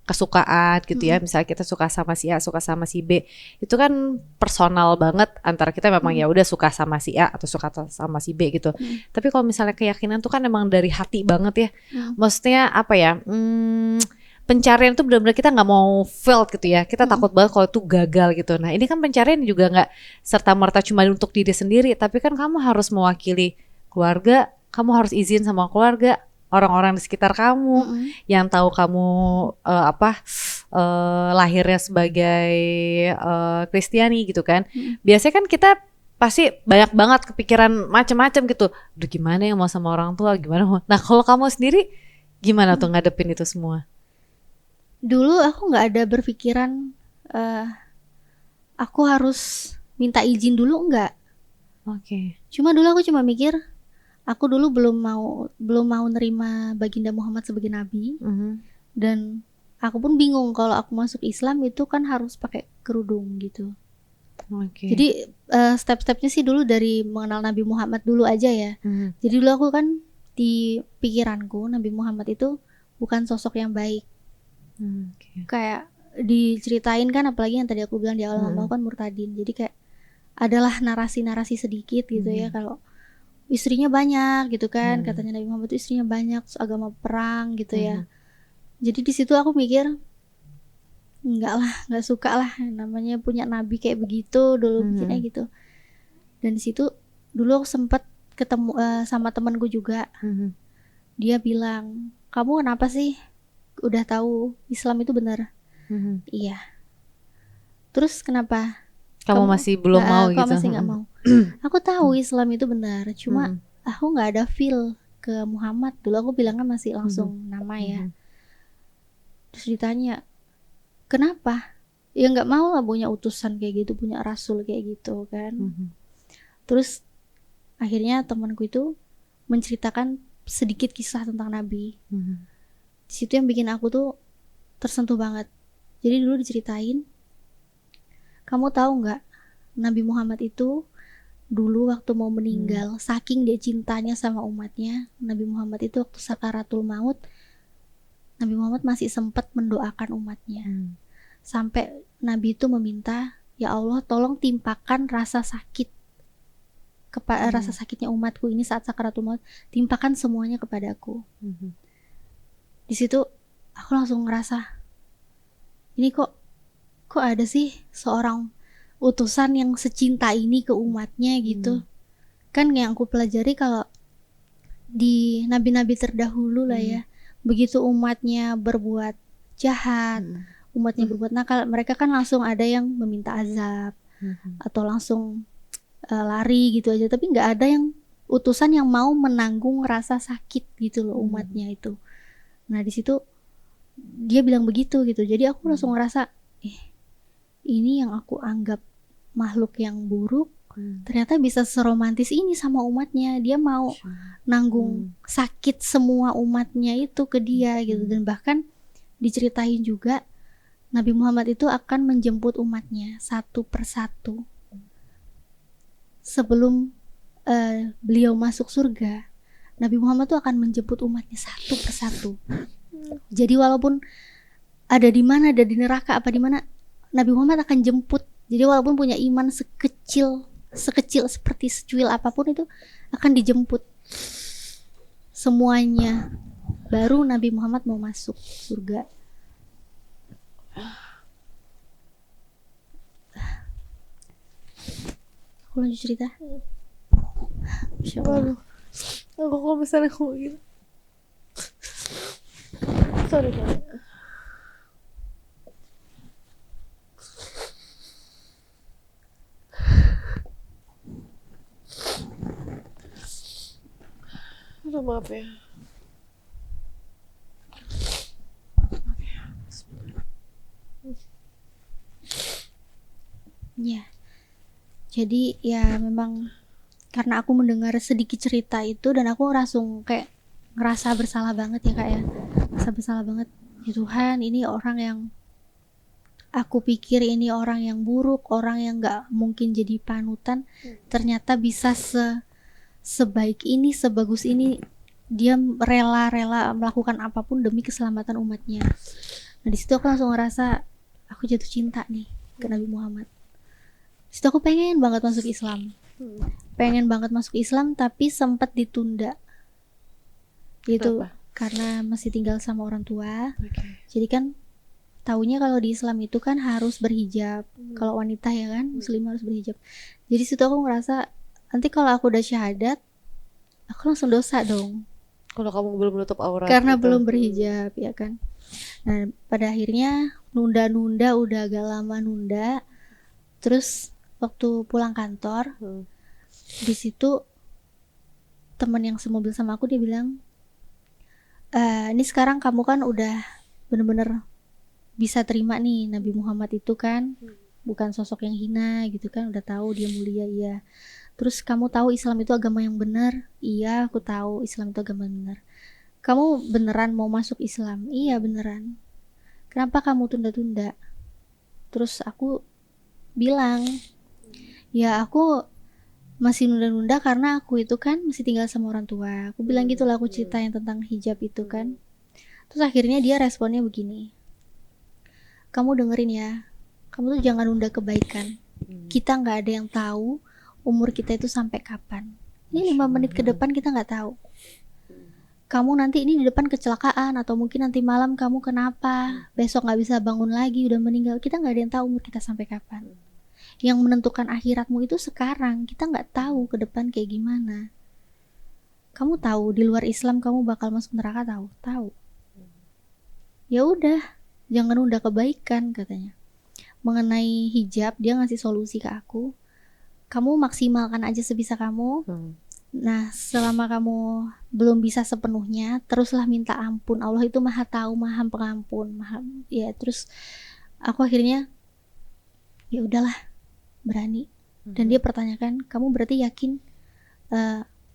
kesukaan gitu ya, misalnya kita suka sama si A, suka sama si B, itu kan personal banget antara kita, memang ya udah suka sama si A atau suka sama si B gitu. Tapi kalau misalnya keyakinan tuh kan emang dari hati banget ya. Maksudnya pencarian itu benar-benar kita nggak mau failed gitu ya, kita takut banget kalau itu gagal gitu. Nah ini kan pencarian juga nggak serta-merta cuma untuk diri sendiri, tapi kan kamu harus mewakili keluarga, kamu harus izin sama keluarga, orang-orang di sekitar kamu yang tahu kamu lahirnya sebagai Kristiani gitu kan. Biasanya kan kita pasti banyak banget kepikiran macam-macam gitu. Aduh gimana ya mau sama orang tua, gimana mau. Nah kalau kamu sendiri gimana tuh ngadepin itu semua? Dulu aku nggak ada berpikiran aku harus minta izin dulu, enggak. Cuma dulu aku cuma mikir, aku dulu belum mau nerima baginda Muhammad sebagai nabi. Dan aku pun bingung kalau aku masuk Islam itu kan harus pakai kerudung gitu. Oke. Jadi step-stepnya sih dulu dari mengenal Nabi Muhammad dulu aja ya. Jadi dulu aku kan di pikiranku Nabi Muhammad itu bukan sosok yang baik. Oke. Kayak diceritain kan, apalagi yang tadi aku bilang di awal kan murtadin. Jadi kayak adalah narasi-narasi sedikit gitu ya, kalau istrinya banyak gitu kan, katanya Nabi Muhammad itu istrinya banyak, terus agama perang gitu ya. Jadi di situ aku mikir enggak lah, nggak suka lah namanya punya nabi kayak begitu dulu bikinnya gitu. Dan di situ dulu aku sempat ketemu sama temanku juga. Dia bilang, kamu kenapa sih udah tahu Islam itu benar? Iya. Terus kenapa Kamu masih belum mau kok gitu? masih nggak mau? Aku tahu Islam itu benar, cuma aku nggak ada feel ke Muhammad. Dulu aku bilangnya masih langsung nama ya. Terus ditanya, kenapa? Ya nggak mau lah punya utusan kayak gitu, punya rasul kayak gitu kan. Terus akhirnya temanku itu menceritakan sedikit kisah tentang Nabi. Di situ yang bikin aku tuh tersentuh banget. Jadi dulu diceritain, kamu tahu nggak, Nabi Muhammad itu dulu waktu mau meninggal, saking dia cintanya sama umatnya, Nabi Muhammad itu waktu sakaratul maut, Nabi Muhammad masih sempat mendoakan umatnya. Sampai Nabi itu meminta, ya Allah tolong timpakan rasa sakit rasa sakitnya umatku ini saat sakaratul maut, timpakan semuanya kepadaku. Di situ aku langsung ngerasa, ini kok ada sih seorang utusan yang secinta ini ke umatnya gitu. Kan yang aku pelajari kalau di nabi-nabi terdahulu lah ya, begitu umatnya berbuat jahat, umatnya berbuat nakal, mereka kan langsung ada yang meminta azab atau langsung lari gitu aja, tapi nggak ada yang utusan yang mau menanggung rasa sakit gitu loh umatnya itu. Nah di situ dia bilang begitu gitu, jadi aku langsung ngerasa, ini yang aku anggap makhluk yang buruk, ternyata bisa seromantis ini sama umatnya. Dia mau nanggung sakit semua umatnya itu ke dia gitu. Dan bahkan diceritain juga Nabi Muhammad itu akan menjemput umatnya satu persatu sebelum beliau masuk surga. Nabi Muhammad tuh akan menjemput umatnya satu persatu. Jadi walaupun ada di mana, ada di neraka apa di mana, Nabi Muhammad akan jemput. Jadi walaupun punya iman sekecil seperti secuil apapun, itu akan dijemput semuanya. Baru Nabi Muhammad mau masuk surga. Aku lanjut cerita. Waduh, aku kok misalnya ngomong gitu. Sorry. Aduh, maaf ya. Ya. Jadi ya memang karena aku mendengar sedikit cerita itu, dan aku langsung kayak ngerasa bersalah banget ya Kak ya. Ngerasa bersalah banget. Ya Tuhan, ini orang yang aku pikir ini orang yang buruk, orang yang gak mungkin jadi panutan, ternyata bisa sebaik ini, sebagus ini. Dia rela melakukan apapun demi keselamatan umatnya. Nah di situ aku langsung ngerasa aku jatuh cinta nih ke Nabi Muhammad. Di situ aku pengen banget masuk Islam. Tapi sempat ditunda. Itu karena masih tinggal sama orang tua. Jadi kan taunya kalau di Islam itu kan harus berhijab. Kalau wanita ya kan, muslim harus berhijab. Jadi situ aku ngerasa nanti kalau aku udah syahadat, aku langsung dosa dong. Kalau kamu belum menutup aurat. Karena gitu. belum berhijab ya kan. Nah pada akhirnya nunda, udah agak lama nunda. Terus waktu pulang kantor, di situ teman yang semobil sama aku dia bilang, ini sekarang kamu kan udah bener-bener bisa terima nih Nabi Muhammad itu kan bukan sosok yang hina gitu kan, udah tahu dia mulia, iya. Terus kamu tahu Islam itu agama yang benar? Iya, aku tahu Islam itu agama yang benar. Kamu beneran mau masuk Islam? Iya beneran. Kenapa kamu tunda-tunda? Terus aku bilang, Ya aku masih nunda-nunda karena aku itu kan masih tinggal sama orang tua. Aku bilang gitu lah, aku ceritain tentang hijab itu kan. Terus akhirnya dia responnya begini, kamu dengerin ya, kamu tuh jangan nunda kebaikan. Kita nggak ada yang tahu umur kita itu sampai kapan. Ini 5 menit ke depan kita nggak tahu. Kamu nanti ini di depan kecelakaan atau mungkin nanti malam kamu kenapa, besok nggak bisa bangun lagi, udah meninggal. Kita nggak ada yang tahu umur kita sampai kapan. Yang menentukan akhiratmu itu sekarang. Kita nggak tahu ke depan kayak gimana. Kamu tahu di luar Islam kamu bakal masuk neraka, tahu. Ya udah, jangan nunda kebaikan katanya. Mengenai hijab, dia ngasih solusi ke aku. Kamu maksimalkan aja sebisa kamu. Nah, selama kamu belum bisa sepenuhnya, teruslah minta ampun. Allah itu maha tahu, maha pengampun, ya. Terus aku akhirnya ya udahlah, berani. Dan dia pertanyakan, kamu berarti yakin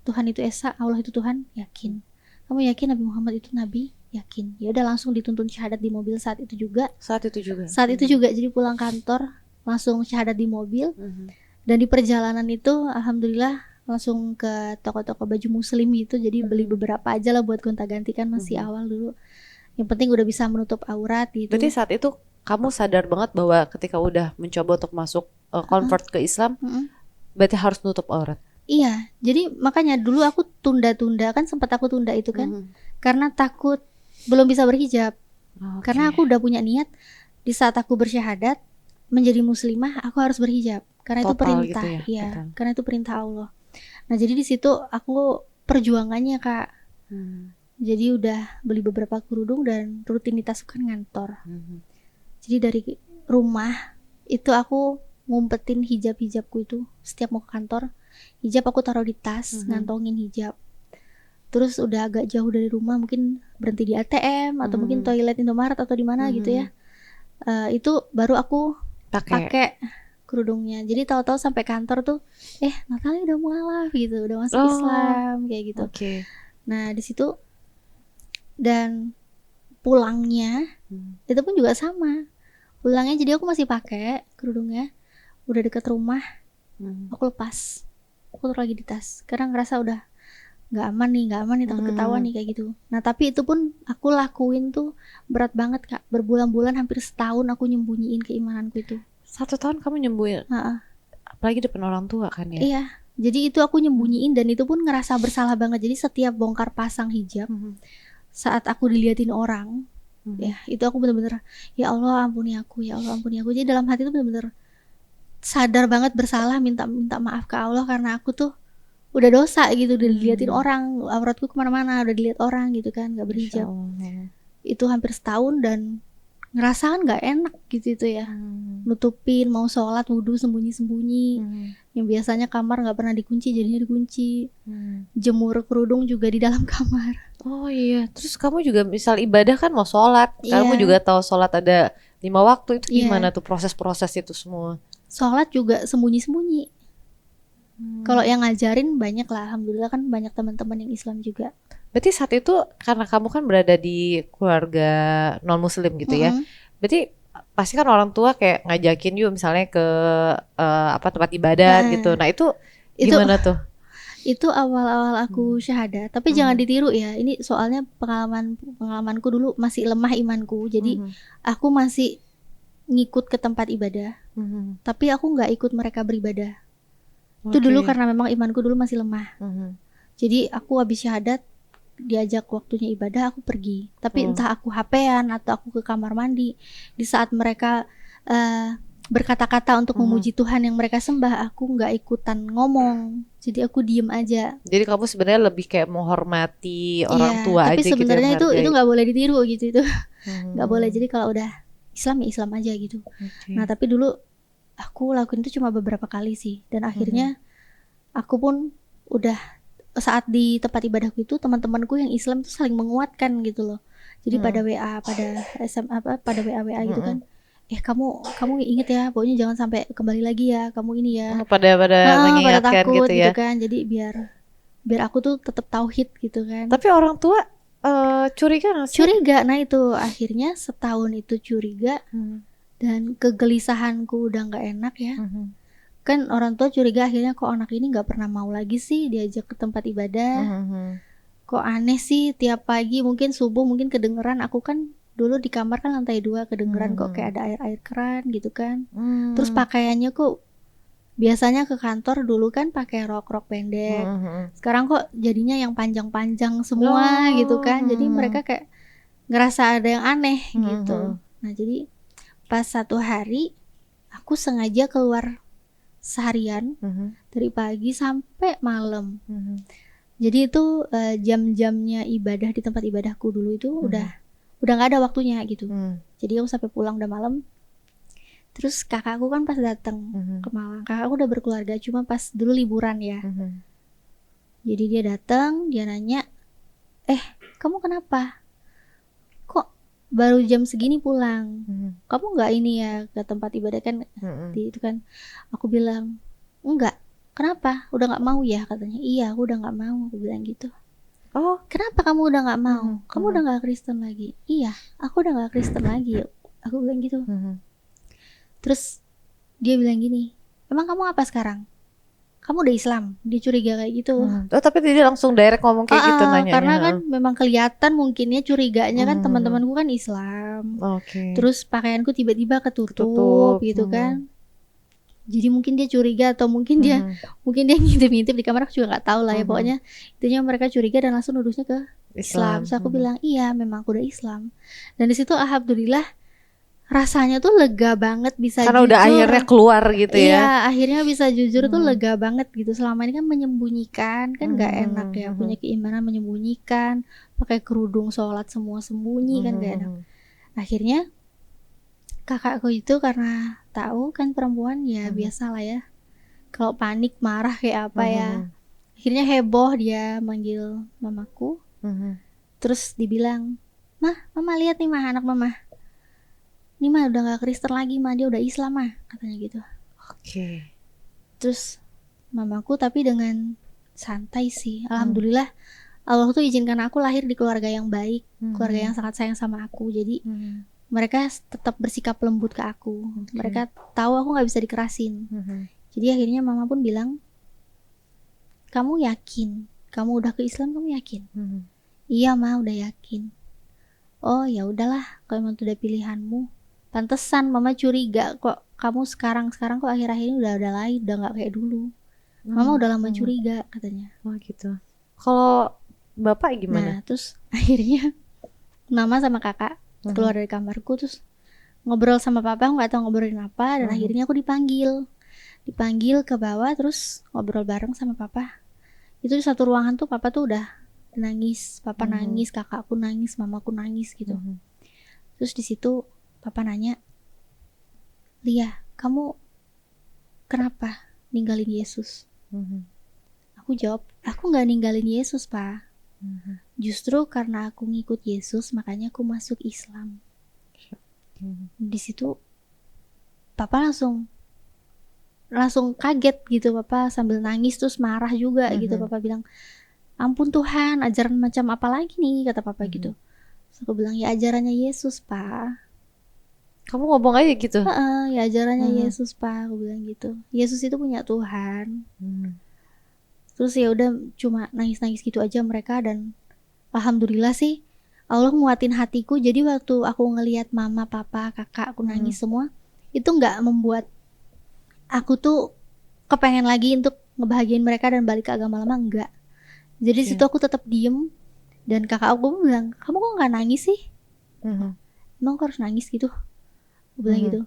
Tuhan itu Esa, Allah itu Tuhan? Yakin. Kamu yakin Nabi Muhammad itu Nabi? Yakin. Ya udah, langsung dituntun syahadat di mobil saat itu juga. Saat itu juga. Jadi pulang kantor langsung syahadat di mobil. Dan di perjalanan itu alhamdulillah langsung ke toko-toko baju muslim gitu. Jadi beli beberapa aja lah buat gonta-ganti, kan masih awal dulu. Yang penting udah bisa menutup aurat gitu. Berarti saat itu kamu sadar banget bahwa ketika udah mencoba untuk masuk convert ke Islam, berarti harus nutup aurat. Iya, jadi makanya dulu aku tunda-tunda, kan sempat aku tunda itu kan, karena takut belum bisa berhijab. Karena aku udah punya niat di saat aku bersyahadat menjadi muslimah, aku harus berhijab. Karena itu perintah, gitu ya? Iya, karena itu perintah Allah. Nah jadi di situ aku perjuangannya Kak. Jadi udah beli beberapa kerudung dan rutinitas kan ngantor. Jadi dari rumah itu aku ngumpetin hijab-hijabku itu setiap mau ke kantor. Hijab aku taruh di tas, ngantongin hijab. Terus udah agak jauh dari rumah, mungkin berhenti di ATM atau mungkin toilet Indomaret atau di mana gitu ya. Itu baru aku pakai kerudungnya. Jadi tahu-tahu sampai kantor tuh, Natalia udah mualaf gitu, udah masuk Islam kayak gitu. Nah di situ dan pulangnya itu pun juga sama. Pulangnya jadi aku masih pakai kerudungnya. Udah deket rumah, aku lepas. Aku taruh lagi di tas. Karena ngerasa udah nggak aman nih, takut ketahuan nih kayak gitu. Nah tapi itu pun aku lakuin tuh berat banget Kak. Berbulan-bulan, hampir setahun aku nyembunyiin keimananku itu. 1 tahun kamu nyembunyiin? Apalagi depan orang tua kan ya? Iya, jadi itu aku nyembunyiin dan itu pun ngerasa bersalah banget. Jadi setiap bongkar pasang hijab, saat aku diliatin orang, ya itu aku bener-bener, ya Allah ampuni aku, ya Allah ampuni aku. Jadi dalam hati itu bener-bener sadar banget bersalah, minta maaf ke Allah karena aku tuh udah dosa gitu, udah diliatin orang, auratku kemana-mana, udah dilihat orang gitu kan, gak berhijab. Itu hampir setahun dan ngerasa kan gak enak gitu itu ya. Nutupin, mau sholat, wudhu sembunyi-sembunyi. Yang biasanya kamar gak pernah dikunci, jadinya dikunci. Jemur kerudung juga di dalam kamar. Oh iya, terus kamu juga misal ibadah kan mau sholat, kamu juga tahu sholat ada 5 waktu, itu gimana tuh proses-proses itu semua? Sholat juga sembunyi-sembunyi. Kalau yang ngajarin banyak lah, alhamdulillah kan banyak teman-teman yang Islam juga. Berarti saat itu karena kamu kan berada di keluarga non muslim gitu ya. Berarti pasti kan orang tua kayak ngajakin yuk misalnya ke tempat ibadah gitu. Nah itu gimana tuh? Itu awal-awal aku syahadat, tapi jangan ditiru ya. Ini soalnya pengalamanku dulu masih lemah imanku. Jadi aku masih ngikut ke tempat ibadah. Tapi aku nggak ikut mereka beribadah. Itu dulu karena memang imanku dulu masih lemah. Jadi aku habis syahadat diajak waktunya ibadah, aku pergi. Tapi entah aku HP-an atau aku ke kamar mandi, di saat mereka berkata-kata untuk memuji Tuhan yang mereka sembah, aku nggak ikutan ngomong. Jadi aku diem aja. Jadi kamu sebenarnya lebih kayak menghormati orang tua tapi aja gitu. Tapi sebenarnya itu nggak boleh ditiru gitu itu. Nggak boleh. Jadi kalau udah Islam ya Islam aja gitu. Nah tapi dulu aku lakuin itu cuma beberapa kali sih. Dan akhirnya aku pun udah saat di tempat ibadahku itu teman-temanku yang Islam tuh saling menguatkan gitu loh. Jadi pada WA, pada pada WA gitu kan. Kamu inget ya, pokoknya jangan sampai kembali lagi ya, kamu ini ya. Pada mengingatkan takut, gitu ya. Kan. Jadi biar aku tuh tetap tauhid gitu kan. Tapi orang tua curiga nggak sih? Curiga. Nah itu akhirnya setahun itu curiga dan kegelisahanku udah nggak enak ya. kan orang tua curiga akhirnya kok anak ini nggak pernah mau lagi sih diajak ke tempat ibadah. Kok aneh sih tiap pagi mungkin subuh mungkin kedengeran, aku kan dulu di kamar kan lantai 2 kedengeran kok kayak ada air keran gitu kan. Terus pakaiannya kok biasanya ke kantor dulu kan pakai rok pendek. Sekarang kok jadinya yang panjang-panjang semua gitu kan. Jadi mereka kayak ngerasa ada yang aneh gitu. Nah, jadi pas satu hari aku sengaja keluar seharian dari pagi sampai malam. Jadi itu jam-jamnya ibadah di tempat ibadahku dulu itu udah nggak ada waktunya gitu. Jadi aku sampai pulang udah malam. Terus kakakku kan pas datang ke Malang, kakakku udah berkeluarga, cuma pas dulu liburan ya. Jadi dia datang, dia nanya, kamu kenapa? Kok baru jam segini pulang? Kamu nggak ini ya ke tempat ibadah kan? Itu kan, aku bilang enggak. Kenapa? Udah nggak mau ya katanya. Iya, aku udah nggak mau, aku bilang gitu. Oh, kenapa kamu udah nggak mau? Kamu udah nggak Kristen lagi? Iya, aku udah nggak Kristen lagi. Aku bilang gitu. Terus dia bilang gini, emang kamu apa sekarang? Kamu udah Islam? Dia curiga kayak gitu. Oh, tapi dia langsung direct ngomong kayak gitu nanyanya. Karena kan memang kelihatan mungkinnya curiganya kan teman-temanku kan Islam. Terus pakaianku tiba-tiba ketutup gitu kan. Jadi mungkin dia curiga atau mungkin dia ngintip-ngintip di kamar, aku juga nggak tahu lah ya. Pokoknya intinya mereka curiga dan langsung nudusnya ke Islam. So aku bilang iya memang aku udah Islam. Dan di situ alhamdulillah rasanya tuh lega banget bisa karena jujur. Udah akhirnya keluar gitu ya. Iya, akhirnya bisa jujur tuh lega banget gitu. Selama ini kan menyembunyikan, kan gak enak ya. Punya keimanan menyembunyikan, pakai kerudung sholat semua sembunyi kan gak enak. Akhirnya kakakku itu karena tahu kan perempuan ya biasa lah ya. Kalau panik marah kayak apa ya. Akhirnya heboh dia manggil mamaku. Terus dibilang, Mama lihat nih anak mama. Ini mah udah gak Kristen lagi mah, dia udah Islam mah, katanya gitu. Terus mamaku tapi dengan santai sih. Alhamdulillah Allah tuh izinkan aku lahir di keluarga yang baik, keluarga yang sangat sayang sama aku. Jadi mereka tetap bersikap lembut ke aku. Mereka tahu aku gak bisa dikerasin. Jadi akhirnya mama pun bilang, kamu yakin? Kamu udah ke Islam, kamu yakin? Iya ma, udah yakin. Oh ya udahlah, kalau emang itu udah pilihanmu. Pantesan mama curiga kok kamu sekarang kok akhir-akhir ini udah lain, udah nggak kayak dulu. Mama udah lama curiga katanya. Oh gitu. Kalau bapak gimana? Nah terus akhirnya mama sama kakak keluar dari kamarku terus ngobrol sama papa, aku nggak tahu ngobrolin apa dan akhirnya aku dipanggil ke bawah terus ngobrol bareng sama papa. Itu di satu ruangan tuh papa tuh udah nangis, papa nangis, kakakku nangis, mamaku nangis gitu. Terus di situ papa nanya, Lia, kamu kenapa ninggalin Yesus? Aku jawab, aku gak ninggalin Yesus, Pak. Justru karena aku ngikut Yesus, makanya aku masuk Islam. Di situ, papa langsung kaget gitu, papa sambil nangis terus marah juga gitu. Papa bilang, ampun Tuhan, ajaran macam apa lagi nih, kata papa gitu. Terus aku bilang, ya ajarannya Yesus, Pak. Kamu ngomong aja gitu? Ya ajarannya Yesus Pak, aku bilang gitu. Yesus itu punya Tuhan. Terus ya udah cuma nangis-nangis gitu aja mereka dan alhamdulillah sih Allah nguatin hatiku. Jadi waktu aku ngelihat mama, papa, kakak aku nangis semua, itu nggak membuat aku tuh kepengen lagi untuk ngebahagiain mereka dan balik ke agama lama, enggak. Jadi situ aku tetap diem dan kakak aku bilang, kamu kok nggak nangis sih? Emang aku harus nangis gitu? Aku bilang gitu.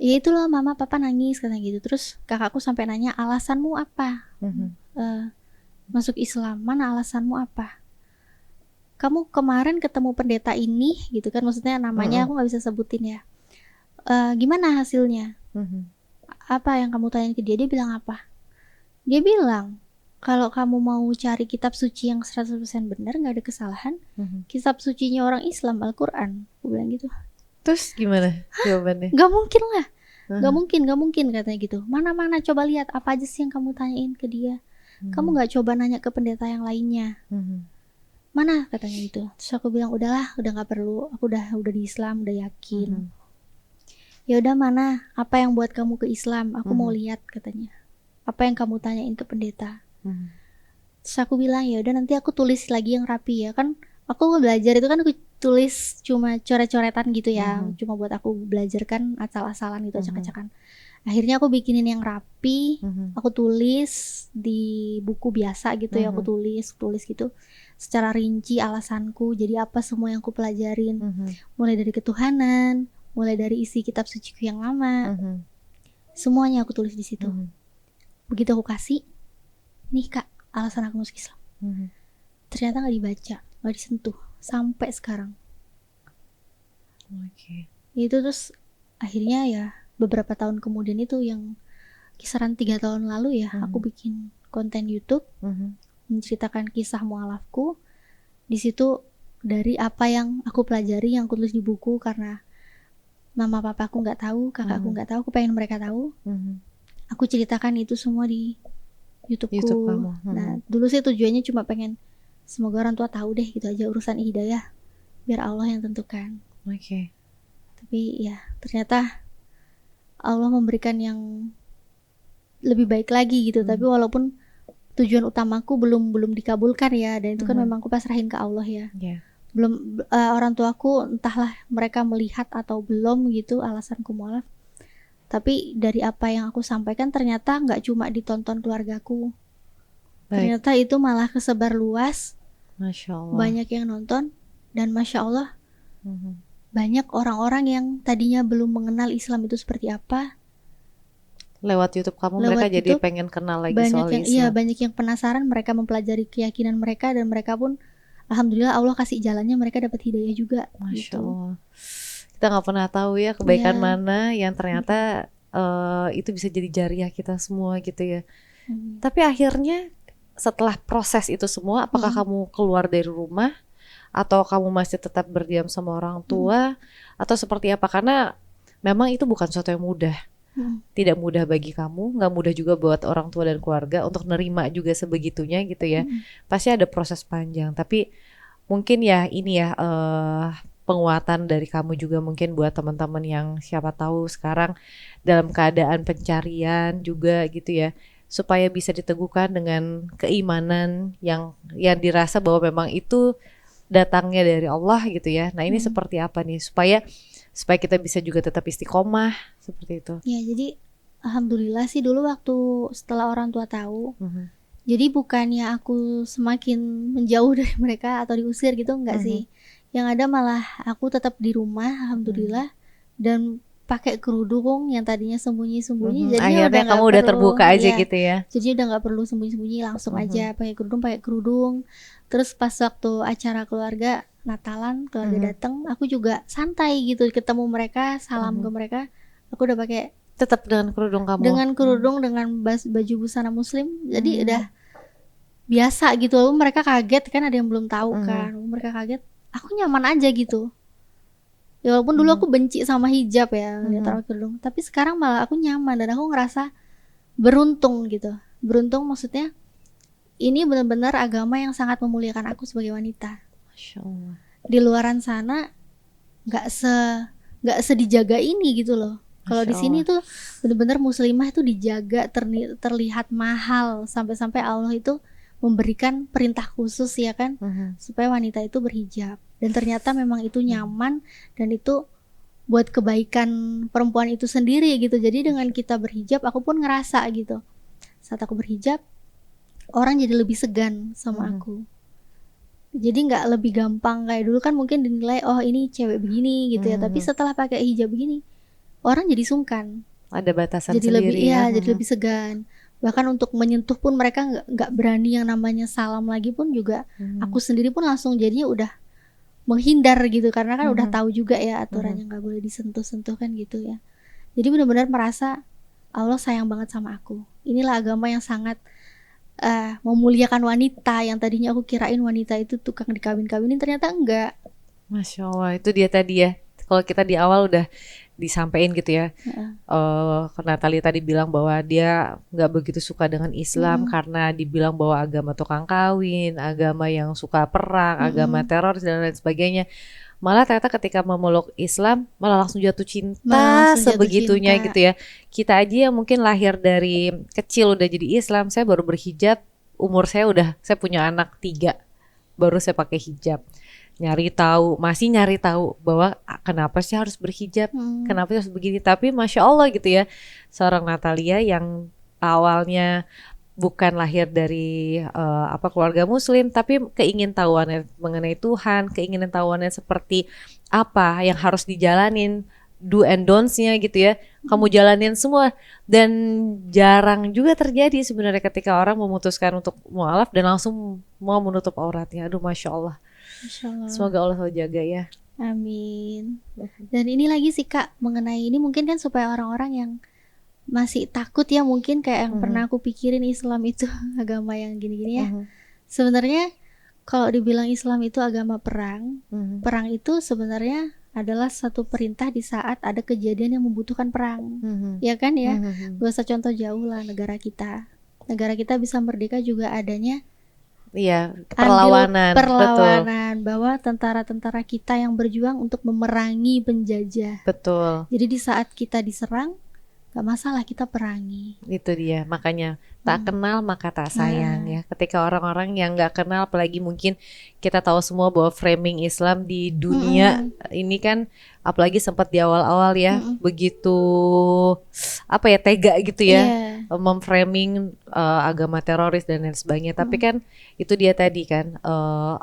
Ya itu loh mama papa nangis katanya gitu. Terus kakakku sampai nanya alasanmu apa? Masuk Islam, mana alasanmu apa? Kamu kemarin ketemu pendeta ini gitu kan, maksudnya namanya aku gak bisa sebutin ya. Gimana hasilnya? Apa yang kamu tanyain ke dia? Dia bilang apa? Dia bilang kalau kamu mau cari kitab suci yang 100% benar, gak ada kesalahan, kitab sucinya orang Islam, Al-Quran. Aku bilang gitu. Terus gimana jawabannya? Gak mungkin lah, gak mungkin katanya gitu. Mana coba lihat apa aja sih yang kamu tanyain ke dia. Kamu gak coba nanya ke pendeta yang lainnya. Mana katanya gitu. Terus aku bilang udahlah, udah gak perlu. Aku udah di Islam, udah yakin. ya udah mana apa yang buat kamu ke Islam, aku mau lihat katanya. Apa yang kamu tanyain ke pendeta. Terus aku bilang ya udah nanti aku tulis lagi yang rapi ya kan. Aku belajar itu kan aku tulis cuma coret-coretan gitu ya, cuma buat aku belajar kan asal-asalan gitu, acak-acakan. Akhirnya aku bikinin yang rapi, aku tulis di buku biasa gitu ya, aku tulis gitu secara rinci alasanku, jadi apa semua yang aku pelajarin, mulai dari ketuhanan, mulai dari isi kitab suciku yang lama, semuanya aku tulis di situ. Begitu aku kasih, nih Kak, alasan aku masuk Islam. Ternyata nggak dibaca, nggak disentuh sampai sekarang. Itu terus akhirnya ya beberapa tahun kemudian itu yang kisaran 3 tahun lalu ya, aku bikin konten YouTube menceritakan kisah mualafku. Di situ dari apa yang aku pelajari, yang aku tulis di buku, karena mama papaku nggak tahu, kakakku nggak tahu, aku pengen mereka tahu. Aku ceritakan itu semua di YouTubeku. YouTube kamu. Nah, dulu sih tujuannya cuma pengen semoga orang tua tahu deh gitu aja, urusan hidayah biar Allah yang tentukan. Tapi ya ternyata Allah memberikan yang lebih baik lagi gitu. Tapi walaupun tujuan utamaku belum dikabulkan ya, dan itu kan memang aku pasrahin ke Allah ya. Belum orang tuaku entahlah mereka melihat atau belum gitu alasanku mualaf. Tapi dari apa yang aku sampaikan ternyata nggak cuma ditonton keluargaku. Ternyata itu malah kesebar luas. Masya Allah. Banyak yang nonton, dan Masya Allah banyak orang-orang yang tadinya belum mengenal Islam itu seperti apa. Lewat YouTube kamu Lewat mereka YouTube, jadi pengen kenal lagi banyak soal yang, Islam. iya, banyak yang penasaran, mereka mempelajari keyakinan mereka, dan mereka pun alhamdulillah Allah kasih jalannya, mereka dapat hidayah juga. Masya gitu. Allah. Kita nggak pernah tahu ya kebaikan mana yang ternyata itu bisa jadi jariah kita semua gitu ya. Tapi akhirnya setelah proses itu semua, apakah kamu keluar dari rumah atau kamu masih tetap berdiam sama orang tua atau seperti apa? Karena memang itu bukan sesuatu yang mudah. Tidak mudah bagi kamu, nggak mudah juga buat orang tua dan keluarga untuk nerima juga sebegitunya gitu ya. Pasti ada proses panjang. Tapi mungkin ya ini ya penguatan dari kamu juga mungkin buat teman-teman yang siapa tahu sekarang dalam keadaan pencarian juga gitu ya, supaya bisa diteguhkan dengan keimanan yang dirasa bahwa memang itu datangnya dari Allah gitu ya. Nah ini seperti apa nih supaya kita bisa juga tetap istiqomah seperti itu. Ya jadi alhamdulillah sih dulu waktu setelah orang tua tahu, jadi bukannya aku semakin menjauh dari mereka atau diusir gitu, enggak sih. Yang ada malah aku tetap di rumah alhamdulillah, dan pakai kerudung yang tadinya sembunyi-sembunyi. Jadi akhirnya kamu udah terbuka aja gitu ya. Jadi udah nggak perlu sembunyi-sembunyi, langsung aja pakai kerudung. Terus pas waktu acara keluarga Natalan, keluarga datang, aku juga santai gitu ketemu mereka, salam ke mereka. Aku udah pakai tetap dengan kerudung kamu. Dengan kerudung, dengan baju busana muslim. Jadi udah biasa gitu. Mereka kaget kan, ada yang belum tahu kan. Mereka kaget. Aku nyaman aja gitu. Ya walaupun dulu aku benci sama hijab ya, lihat orang kerudung, tapi sekarang malah aku nyaman dan aku ngerasa beruntung gitu. Beruntung maksudnya ini benar-benar agama yang sangat memuliakan aku sebagai wanita. Masya Allah. Di luaran sana nggak sedijaga ini gitu loh. Kalau di sini tuh benar-benar muslimah itu dijaga, terlihat mahal, sampai-sampai Allah itu memberikan perintah khusus ya kan, supaya wanita itu berhijab. Dan ternyata memang itu nyaman, dan itu buat kebaikan perempuan itu sendiri gitu. Jadi dengan kita berhijab, aku pun ngerasa gitu, saat aku berhijab orang jadi lebih segan sama aku. Jadi nggak lebih gampang kayak dulu kan, mungkin dinilai oh ini cewek begini gitu ya. Tapi setelah pakai hijab begini, orang jadi sungkan. Ada batasan jadi sendiri lebih, ya. Jadi lebih segan. Bahkan untuk menyentuh pun mereka nggak berani yang namanya salam lagi pun juga. Aku sendiri pun langsung jadinya udah menghindar gitu, karena kan udah tahu juga ya aturannya nggak boleh disentuh-sentuh kan gitu ya. Jadi benar-benar merasa Allah sayang banget sama aku. Inilah agama yang sangat memuliakan wanita, yang tadinya aku kirain wanita itu tukang dikawin-kawinin, ternyata enggak. Masya Allah, itu dia tadi ya. Kalau kita di awal udah disampaikan gitu ya. Natalie tadi bilang bahwa dia nggak begitu suka dengan Islam karena dibilang bahwa agama tukang kawin, agama yang suka perang, agama teroris dan lain sebagainya. malah ternyata ketika memeluk Islam malah langsung jatuh cinta Malah langsung jatuh sebegitunya cinta. gitu ya. Kita aja yang mungkin lahir dari kecil udah jadi Islam, saya baru berhijab umur saya punya anak 3 baru saya pakai hijab. Masih nyari tahu bahwa kenapa sih harus berhijab, kenapa sih harus begini. Tapi Masya Allah gitu ya, seorang Natalia yang awalnya bukan lahir dari keluarga muslim, tapi keingintahuannya mengenai Tuhan, keingintahuannya seperti apa yang harus dijalanin, do and don'ts-nya gitu ya, kamu jalanin semua. Dan jarang juga terjadi sebenarnya ketika orang memutuskan untuk mualaf dan langsung mau menutup auratnya. Aduh Masya Allah. Masya Allah. Semoga Allah selalu jaga ya. Amin. Dan ini lagi sih Kak, mengenai ini mungkin kan supaya orang-orang yang masih takut ya, mungkin kayak yang pernah aku pikirin Islam itu agama yang gini-gini ya. Sebenarnya kalau dibilang Islam itu agama perang, perang itu sebenarnya adalah satu perintah di saat ada kejadian yang membutuhkan perang. Ya kan ya? Gak usah contoh jauh lah, negara kita. Negara kita bisa merdeka juga adanya Iya, perlawanan, perlawanan bahwa tentara-tentara kita yang berjuang untuk memerangi penjajah. Betul. Jadi di saat kita diserang, gak masalah kita perangi. Itu dia, makanya tak kenal maka tak sayang ya. Ketika orang-orang yang gak kenal, apalagi mungkin kita tahu semua bahwa framing Islam di dunia ini kan, apalagi sempat di awal-awal ya, begitu tega gitu ya, memframing agama teroris dan lain sebagainya. Tapi kan itu dia tadi kan,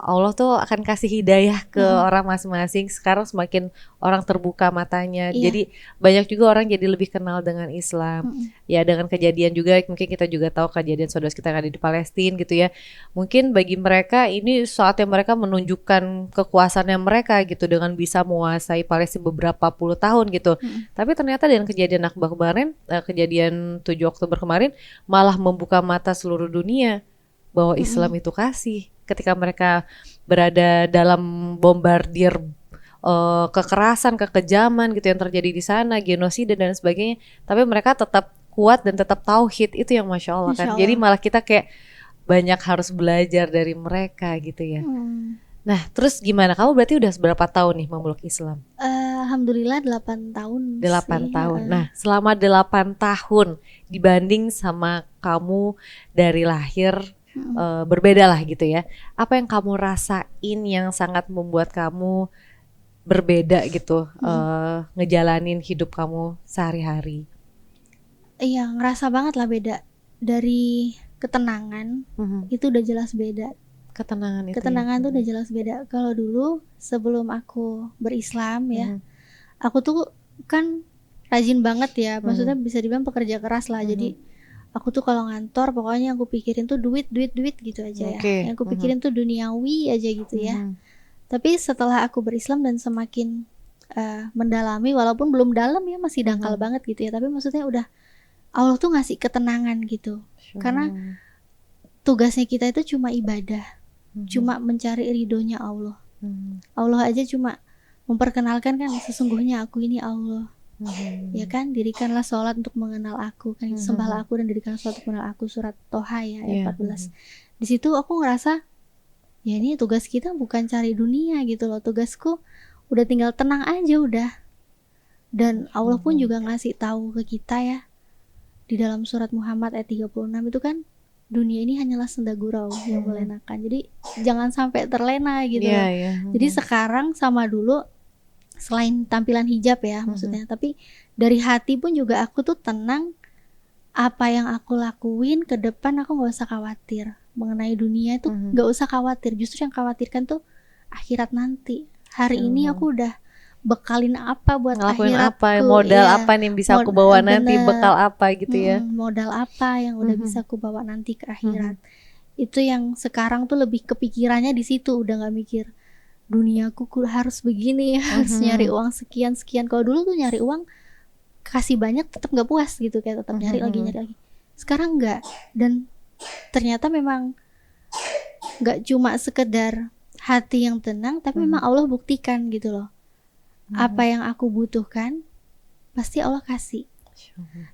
Allah tuh akan kasih hidayah ke orang masing-masing. Sekarang semakin orang terbuka matanya, jadi banyak juga orang jadi lebih kenal dengan Islam. Ya dengan kejadian juga, mungkin kita juga tahu kejadian saudara kita yang ada di Palestina gitu ya. Mungkin bagi mereka ini saatnya mereka menunjukkan kekuasaannya mereka gitu, dengan bisa menguasai Palestina beberapa puluh tahun gitu. Tapi ternyata dengan kejadian Nakba kemarin, kejadian 7 Oktober kemarin, malah membuka mata seluruh dunia bahwa Islam itu kasih. Ketika mereka berada dalam bombardir kekerasan, kekejaman gitu yang terjadi di sana, genosida dan sebagainya, tapi mereka tetap kuat dan tetap tauhid. Itu yang Masya Allah kan. Jadi malah kita kayak banyak harus belajar dari mereka gitu ya. Nah terus gimana, kamu berarti udah seberapa tahun nih memeluk Islam? Alhamdulillah 8 tahun 8 tahun. Nah selama 8 tahun dibanding sama kamu dari lahir, berbeda lah gitu ya. Apa yang kamu rasain yang sangat membuat kamu berbeda gitu, ngejalanin hidup kamu sehari-hari? Iya, ngerasa banget lah beda. Dari ketenangan, itu udah jelas beda. Ketenangan tuh udah jelas beda. Kalau dulu sebelum aku berislam ya, aku tuh kan rajin banget ya, maksudnya bisa dibilang pekerja keras lah. Jadi aku tuh kalau ngantor pokoknya yang aku pikirin tuh duit gitu aja ya. Yang aku pikirin tuh duniawi aja gitu ya. Tapi setelah aku berislam dan semakin mendalami, walaupun belum dalam ya, masih dangkal banget gitu ya, tapi maksudnya udah Allah tuh ngasih ketenangan gitu. Karena tugasnya kita itu cuma ibadah, cuma mencari ridhonya Allah. Allah aja cuma memperkenalkan kan, sesungguhnya aku ini Allah. Ya kan, dirikanlah sholat untuk mengenal aku kan, sembahlah aku dan dirikanlah sholat untuk mengenal aku, surat Toha ya ayat 14. Di situ aku ngerasa ya ini tugas kita bukan cari dunia gitu loh. Tugasku udah tinggal tenang aja udah. Dan Allah pun juga ngasih tahu ke kita ya, di dalam surat Muhammad ayat 36 itu kan, dunia ini hanyalah senda gurau yang melenakan. Jadi jangan sampai terlena gitu loh. Jadi sekarang sama dulu, selain tampilan hijab ya maksudnya, tapi dari hati pun juga aku tuh tenang. Apa yang aku lakuin ke depan aku gak usah khawatir. Mengenai dunia itu gak usah khawatir. Justru yang khawatirkan tuh akhirat nanti. Hari ini aku udah bekalin apa buat ngelakuin akhiratku, apa, modal apa nih yang bisa aku bawa nanti, bekal apa gitu ya. Modal apa yang udah bisa aku bawa nanti ke akhirat. Itu yang sekarang tuh lebih kepikirannya di situ, udah nggak mikir duniaku harus begini, harus nyari uang sekian. Kalau dulu tuh nyari uang kasih banyak tetap nggak puas gitu, kayak tetap nyari lagi. Sekarang nggak, dan ternyata memang nggak cuma sekedar hati yang tenang, tapi memang Allah buktikan gitu loh. Apa yang aku butuhkan pasti Allah kasih.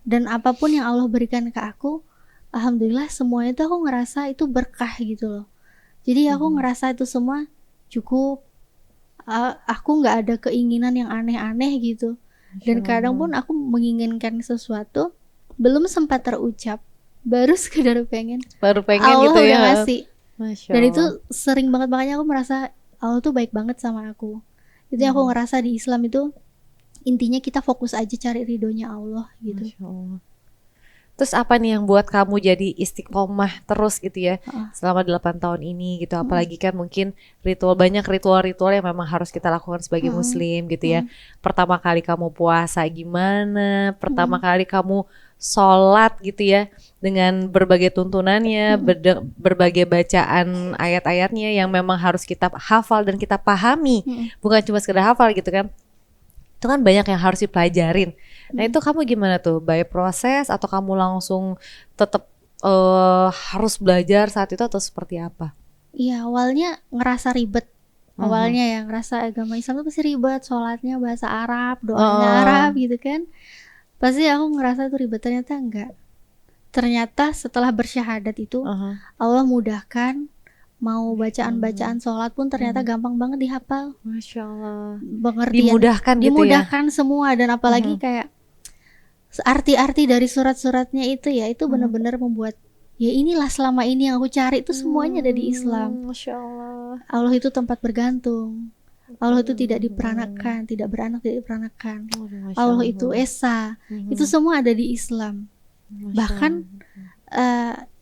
Dan apapun yang Allah berikan ke aku, alhamdulillah semuanya itu aku ngerasa itu berkah gitu loh. Jadi aku ngerasa itu semua cukup, Aku nggak ada keinginan yang aneh-aneh gitu. Dan kadang pun aku menginginkan sesuatu belum sempat terucap, baru sekedar pengen Allah gitu udah ya. ngasih. Masya Dan Allah. itu sering banget, makanya aku merasa Allah tuh baik banget sama aku. Itu yang aku ngerasa di Islam itu intinya kita fokus aja cari ridhonya Allah gitu. Masya Allah. Terus apa nih yang buat kamu jadi istiqomah terus gitu ya selama 8 tahun ini gitu? Apalagi kan mungkin banyak ritual-ritual yang memang harus kita lakukan sebagai muslim gitu ya. Pertama kali kamu puasa gimana? Pertama kali kamu sholat gitu ya, dengan berbagai tuntunannya, berbagai bacaan ayat-ayatnya yang memang harus kita hafal dan kita pahami. Bukan cuma sekedar hafal gitu kan. Itu kan banyak yang harus dipelajarin. Nah itu kamu gimana tuh? By proses atau kamu langsung tetap harus belajar saat itu atau seperti apa? Iya, awalnya ngerasa ribet. Awalnya ya ngerasa agama Islam tuh pasti ribet, sholatnya bahasa Arab, doanya Arab gitu kan. Pasti aku ngerasa tuh ribet, ternyata enggak. Ternyata setelah bersyahadat itu Allah mudahkan. Mau bacaan-bacaan sholat pun ternyata gampang banget dihafal. Masya Allah. Pengertian Dimudahkan gitu ya? Dimudahkan semua, dan apalagi kayak arti-arti dari surat-suratnya itu ya, itu benar-benar membuat ya inilah selama ini yang aku cari itu semuanya ada di Islam. Masya Allah. Allah itu tempat bergantung. Allah itu tidak diperanakan, tidak beranak, tidak diperanakan. Allah itu esa. Itu semua ada di Islam. Bahkan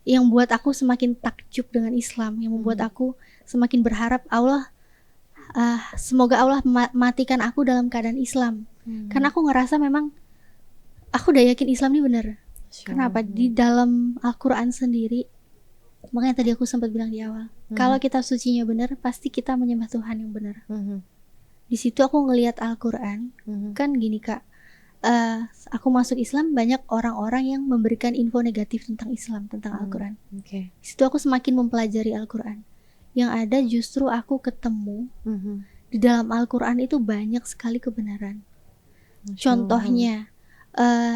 yang buat aku semakin takjub dengan Islam, yang membuat aku semakin berharap Allah, semoga Allah matikan aku dalam keadaan Islam. Karena aku ngerasa memang aku udah yakin Islam ini benar. Kenapa? Di dalam Al-Quran sendiri, makanya tadi aku sempat bilang di awal, kalau kita sucinya benar, pasti kita menyembah Tuhan yang benar. Di situ aku ngelihat Al-Quran, kan gini Kak, aku masuk Islam, banyak orang-orang yang memberikan info negatif tentang Islam, tentang Al-Quran. Di situ aku semakin mempelajari Al-Quran. Yang ada justru aku ketemu di dalam Al-Quran itu banyak sekali kebenaran. Contohnya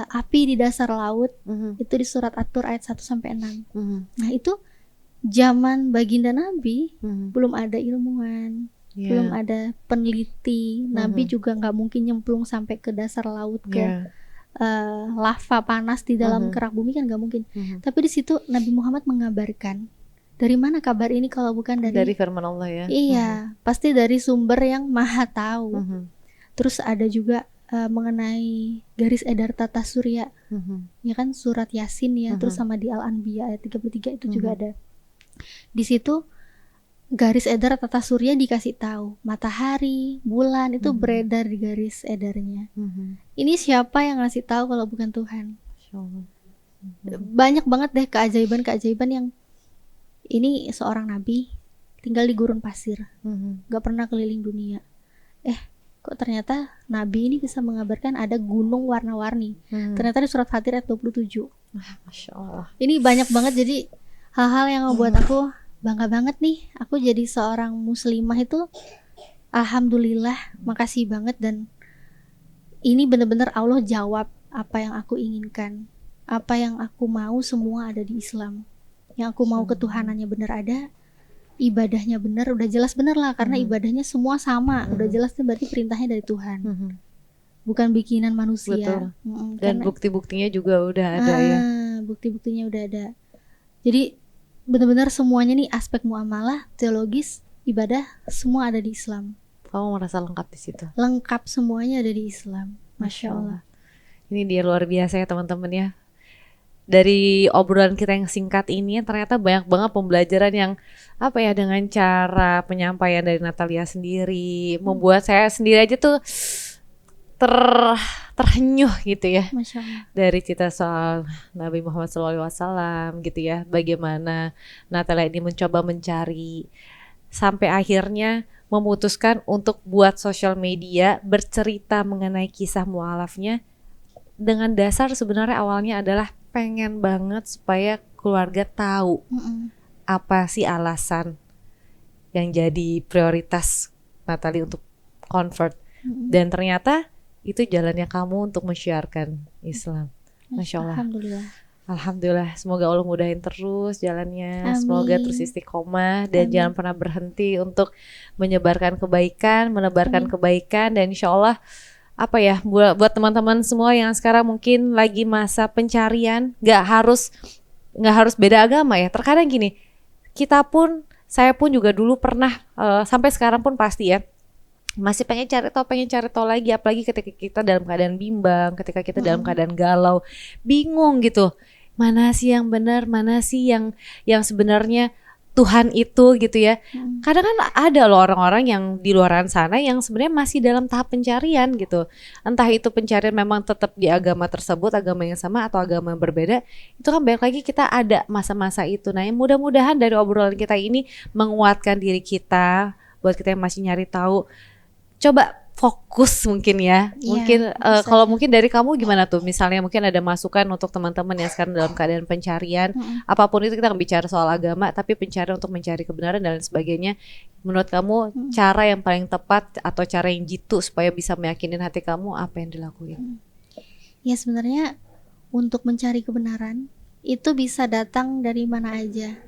api di dasar laut, itu di surat At-Tur ayat 1-6. Nah itu zaman baginda Nabi belum ada ilmuwan, belum ada peneliti. Nabi juga nggak mungkin nyemplung sampai ke dasar laut ke lava panas di dalam kerak bumi, kan nggak mungkin. Tapi di situ Nabi Muhammad mengabarkan, dari mana kabar ini kalau bukan dari firman Allah ya? Iya, pasti dari sumber yang maha tahu. Terus ada juga mengenai garis edar tata surya, ya kan surat Yasin ya, terus sama di Al-Anbiya ayat 33 itu juga ada. Di situ garis edar tata surya dikasih tahu, matahari, bulan itu beredar di garis edarnya. Ini siapa yang ngasih tahu kalau bukan Tuhan? Banyak banget deh keajaiban-keajaiban yang ini seorang nabi tinggal di gurun pasir, gak pernah keliling dunia. Kok ternyata nabi ini bisa mengabarkan ada gunung warna-warni. Ternyata di surat Fatir ayat 27. Masya Allah. Ini banyak banget, jadi hal-hal yang membuat aku bangga banget nih. Aku jadi seorang muslimah itu alhamdulillah, makasih banget. Dan ini benar-benar Allah jawab apa yang aku inginkan. Apa yang aku mau semua ada di Islam. Yang aku mau ketuhanannya benar ada, ibadahnya benar, udah jelas benar lah, karena ibadahnya semua sama, udah jelas tuh berarti perintahnya dari Tuhan, bukan bikinan manusia. Dan bukti-buktinya juga udah ada ya. Bukti-buktinya udah ada. Jadi benar-benar semuanya nih, aspek muamalah, teologis, ibadah, semua ada di Islam. Kamu merasa lengkap di situ? Lengkap, semuanya ada di Islam. Masya Allah. Ini dia luar biasa ya teman-teman ya. Dari obrolan kita yang singkat ini ternyata banyak banget pembelajaran yang apa ya, dengan cara penyampaian dari Natalia sendiri membuat saya sendiri aja tuh terhenyuh gitu ya. Masya Allah. Dari cerita soal Nabi Muhammad SAW gitu ya, bagaimana Natalia ini mencoba mencari sampai akhirnya memutuskan untuk buat sosial media bercerita mengenai kisah mualafnya dengan dasar sebenarnya awalnya adalah pengen banget supaya keluarga tahu apa sih alasan yang jadi prioritas Natalie untuk convert. Dan ternyata itu jalannya kamu untuk menyiarkan Islam. Masya Allah. Alhamdulillah. Alhamdulillah, semoga Allah mudahin terus jalannya. Amin. Semoga terus istiqomah dan Amin. jangan pernah berhenti untuk menyebarkan kebaikan, menebarkan kebaikan, dan insya Allah apa ya, buat teman-teman semua yang sekarang mungkin lagi masa pencarian, nggak harus beda agama ya. Terkadang gini, saya pun juga dulu pernah sampai sekarang pun pasti ya masih pengen cari tahu lagi, apalagi ketika kita dalam keadaan bimbang, ketika kita dalam keadaan galau, bingung gitu. Mana sih yang benar, mana sih yang sebenarnya Tuhan itu gitu ya. Kadang kan ada loh orang-orang yang di luaran sana yang sebenarnya masih dalam tahap pencarian gitu. Entah itu pencarian memang tetap di agama tersebut, agama yang sama atau agama yang berbeda. Itu kan banyak lagi kita ada masa-masa itu. Nah, mudah-mudahan dari obrolan kita ini menguatkan diri kita, buat kita yang masih nyari tahu. Coba fokus mungkin ya. Mungkin kalau mungkin dari kamu gimana tuh? Misalnya mungkin ada masukan untuk teman-teman yang sekarang dalam keadaan pencarian, apapun itu, kita nggak bicara soal agama, tapi pencarian untuk mencari kebenaran dan lain sebagainya. Menurut kamu cara yang paling tepat atau cara yang jitu supaya bisa meyakinin hati kamu, apa yang dilakuin? Ya sebenarnya untuk mencari kebenaran itu bisa datang dari mana aja.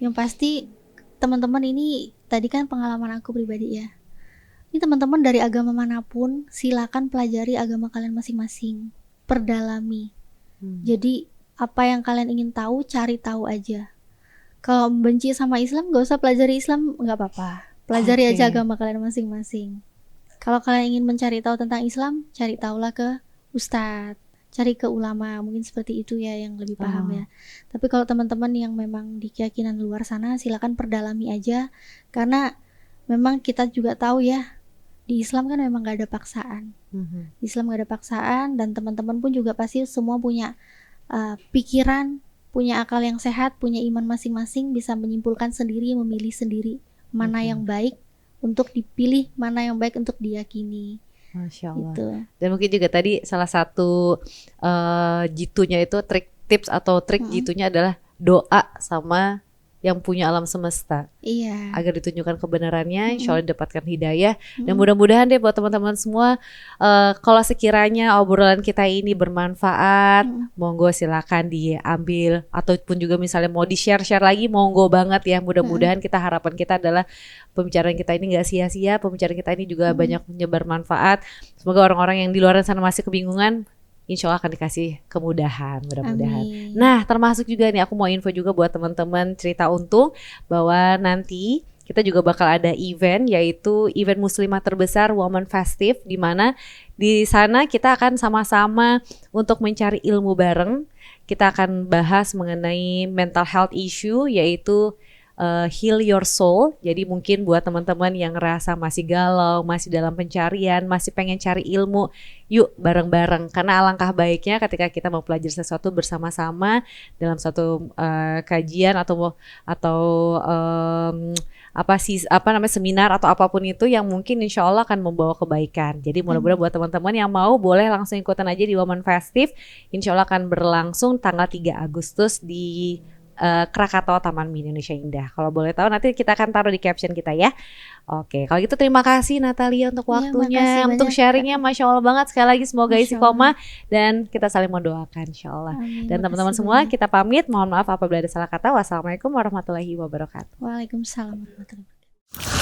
Yang pasti teman-teman ini tadi kan pengalaman aku pribadi ya. Ini teman-teman dari agama manapun, silakan pelajari agama kalian masing-masing, perdalami. Jadi apa yang kalian ingin tahu, cari tahu aja. Kalau benci sama Islam, gak usah pelajari Islam, nggak apa-apa. Pelajari aja agama kalian masing-masing. Kalau kalian ingin mencari tahu tentang Islam, cari tahulah ke ustadz, cari ke ulama, mungkin seperti itu ya yang lebih paham ya. Tapi kalau teman-teman yang memang di keyakinan luar sana, silakan perdalami aja, karena memang kita juga tahu ya, di Islam kan memang gak ada paksaan. Di Islam gak ada paksaan, dan teman-teman pun juga pasti semua punya pikiran, punya akal yang sehat, punya iman masing-masing, bisa menyimpulkan sendiri, memilih sendiri mana yang baik untuk dipilih, mana yang baik untuk diyakini. Masya Allah. Gitu. Dan mungkin juga tadi salah satu jitunya itu tips atau trik jitunya adalah doa sama yang punya alam semesta, agar ditunjukkan kebenarannya, insya Allah didapatkan hidayah. Dan mudah-mudahan deh buat teman-teman semua, kalau sekiranya obrolan kita ini bermanfaat, monggo silakan diambil, ataupun juga misalnya mau di-share lagi, monggo banget ya. Mudah-mudahan harapan kita adalah pembicaraan kita ini gak sia-sia, pembicaraan kita ini juga banyak menyebar manfaat. Semoga orang-orang yang di luar sana masih kebingungan, insya Allah akan dikasih kemudahan, mudah-mudahan. Amin. Nah, termasuk juga nih aku mau info juga buat teman-teman Cerita Untung bahwa nanti kita juga bakal ada event, yaitu event muslimah terbesar Women Festive, di mana di sana kita akan sama-sama untuk mencari ilmu bareng. Kita akan bahas mengenai mental health issue, yaitu heal your soul. Jadi mungkin buat teman-teman yang ngerasa masih galau, masih dalam pencarian, masih pengen cari ilmu, yuk bareng-bareng. Karena alangkah baiknya ketika kita mau belajar sesuatu bersama-sama dalam satu kajian atau seminar atau apapun itu yang mungkin insya Allah akan membawa kebaikan. Jadi mudah-mudahan buat teman-teman yang mau, boleh langsung ikutan aja di Women Festive. Insya Allah akan berlangsung tanggal 3 Agustus di Krakatau Taman Mini Indonesia Indah. Kalau boleh tahu nanti kita akan taruh di caption kita ya. Oke, kalau gitu terima kasih Natalia untuk waktunya, untuk sharingnya, Masya Allah banget. Sekali lagi semoga istiqomah dan kita saling mendoakan insya Allah. Amin. Dan teman-teman semua kita pamit, mohon maaf apabila ada salah kata. Wassalamualaikum warahmatullahi wabarakatuh. Waalaikumsalam warahmatullahi wabarakatuh.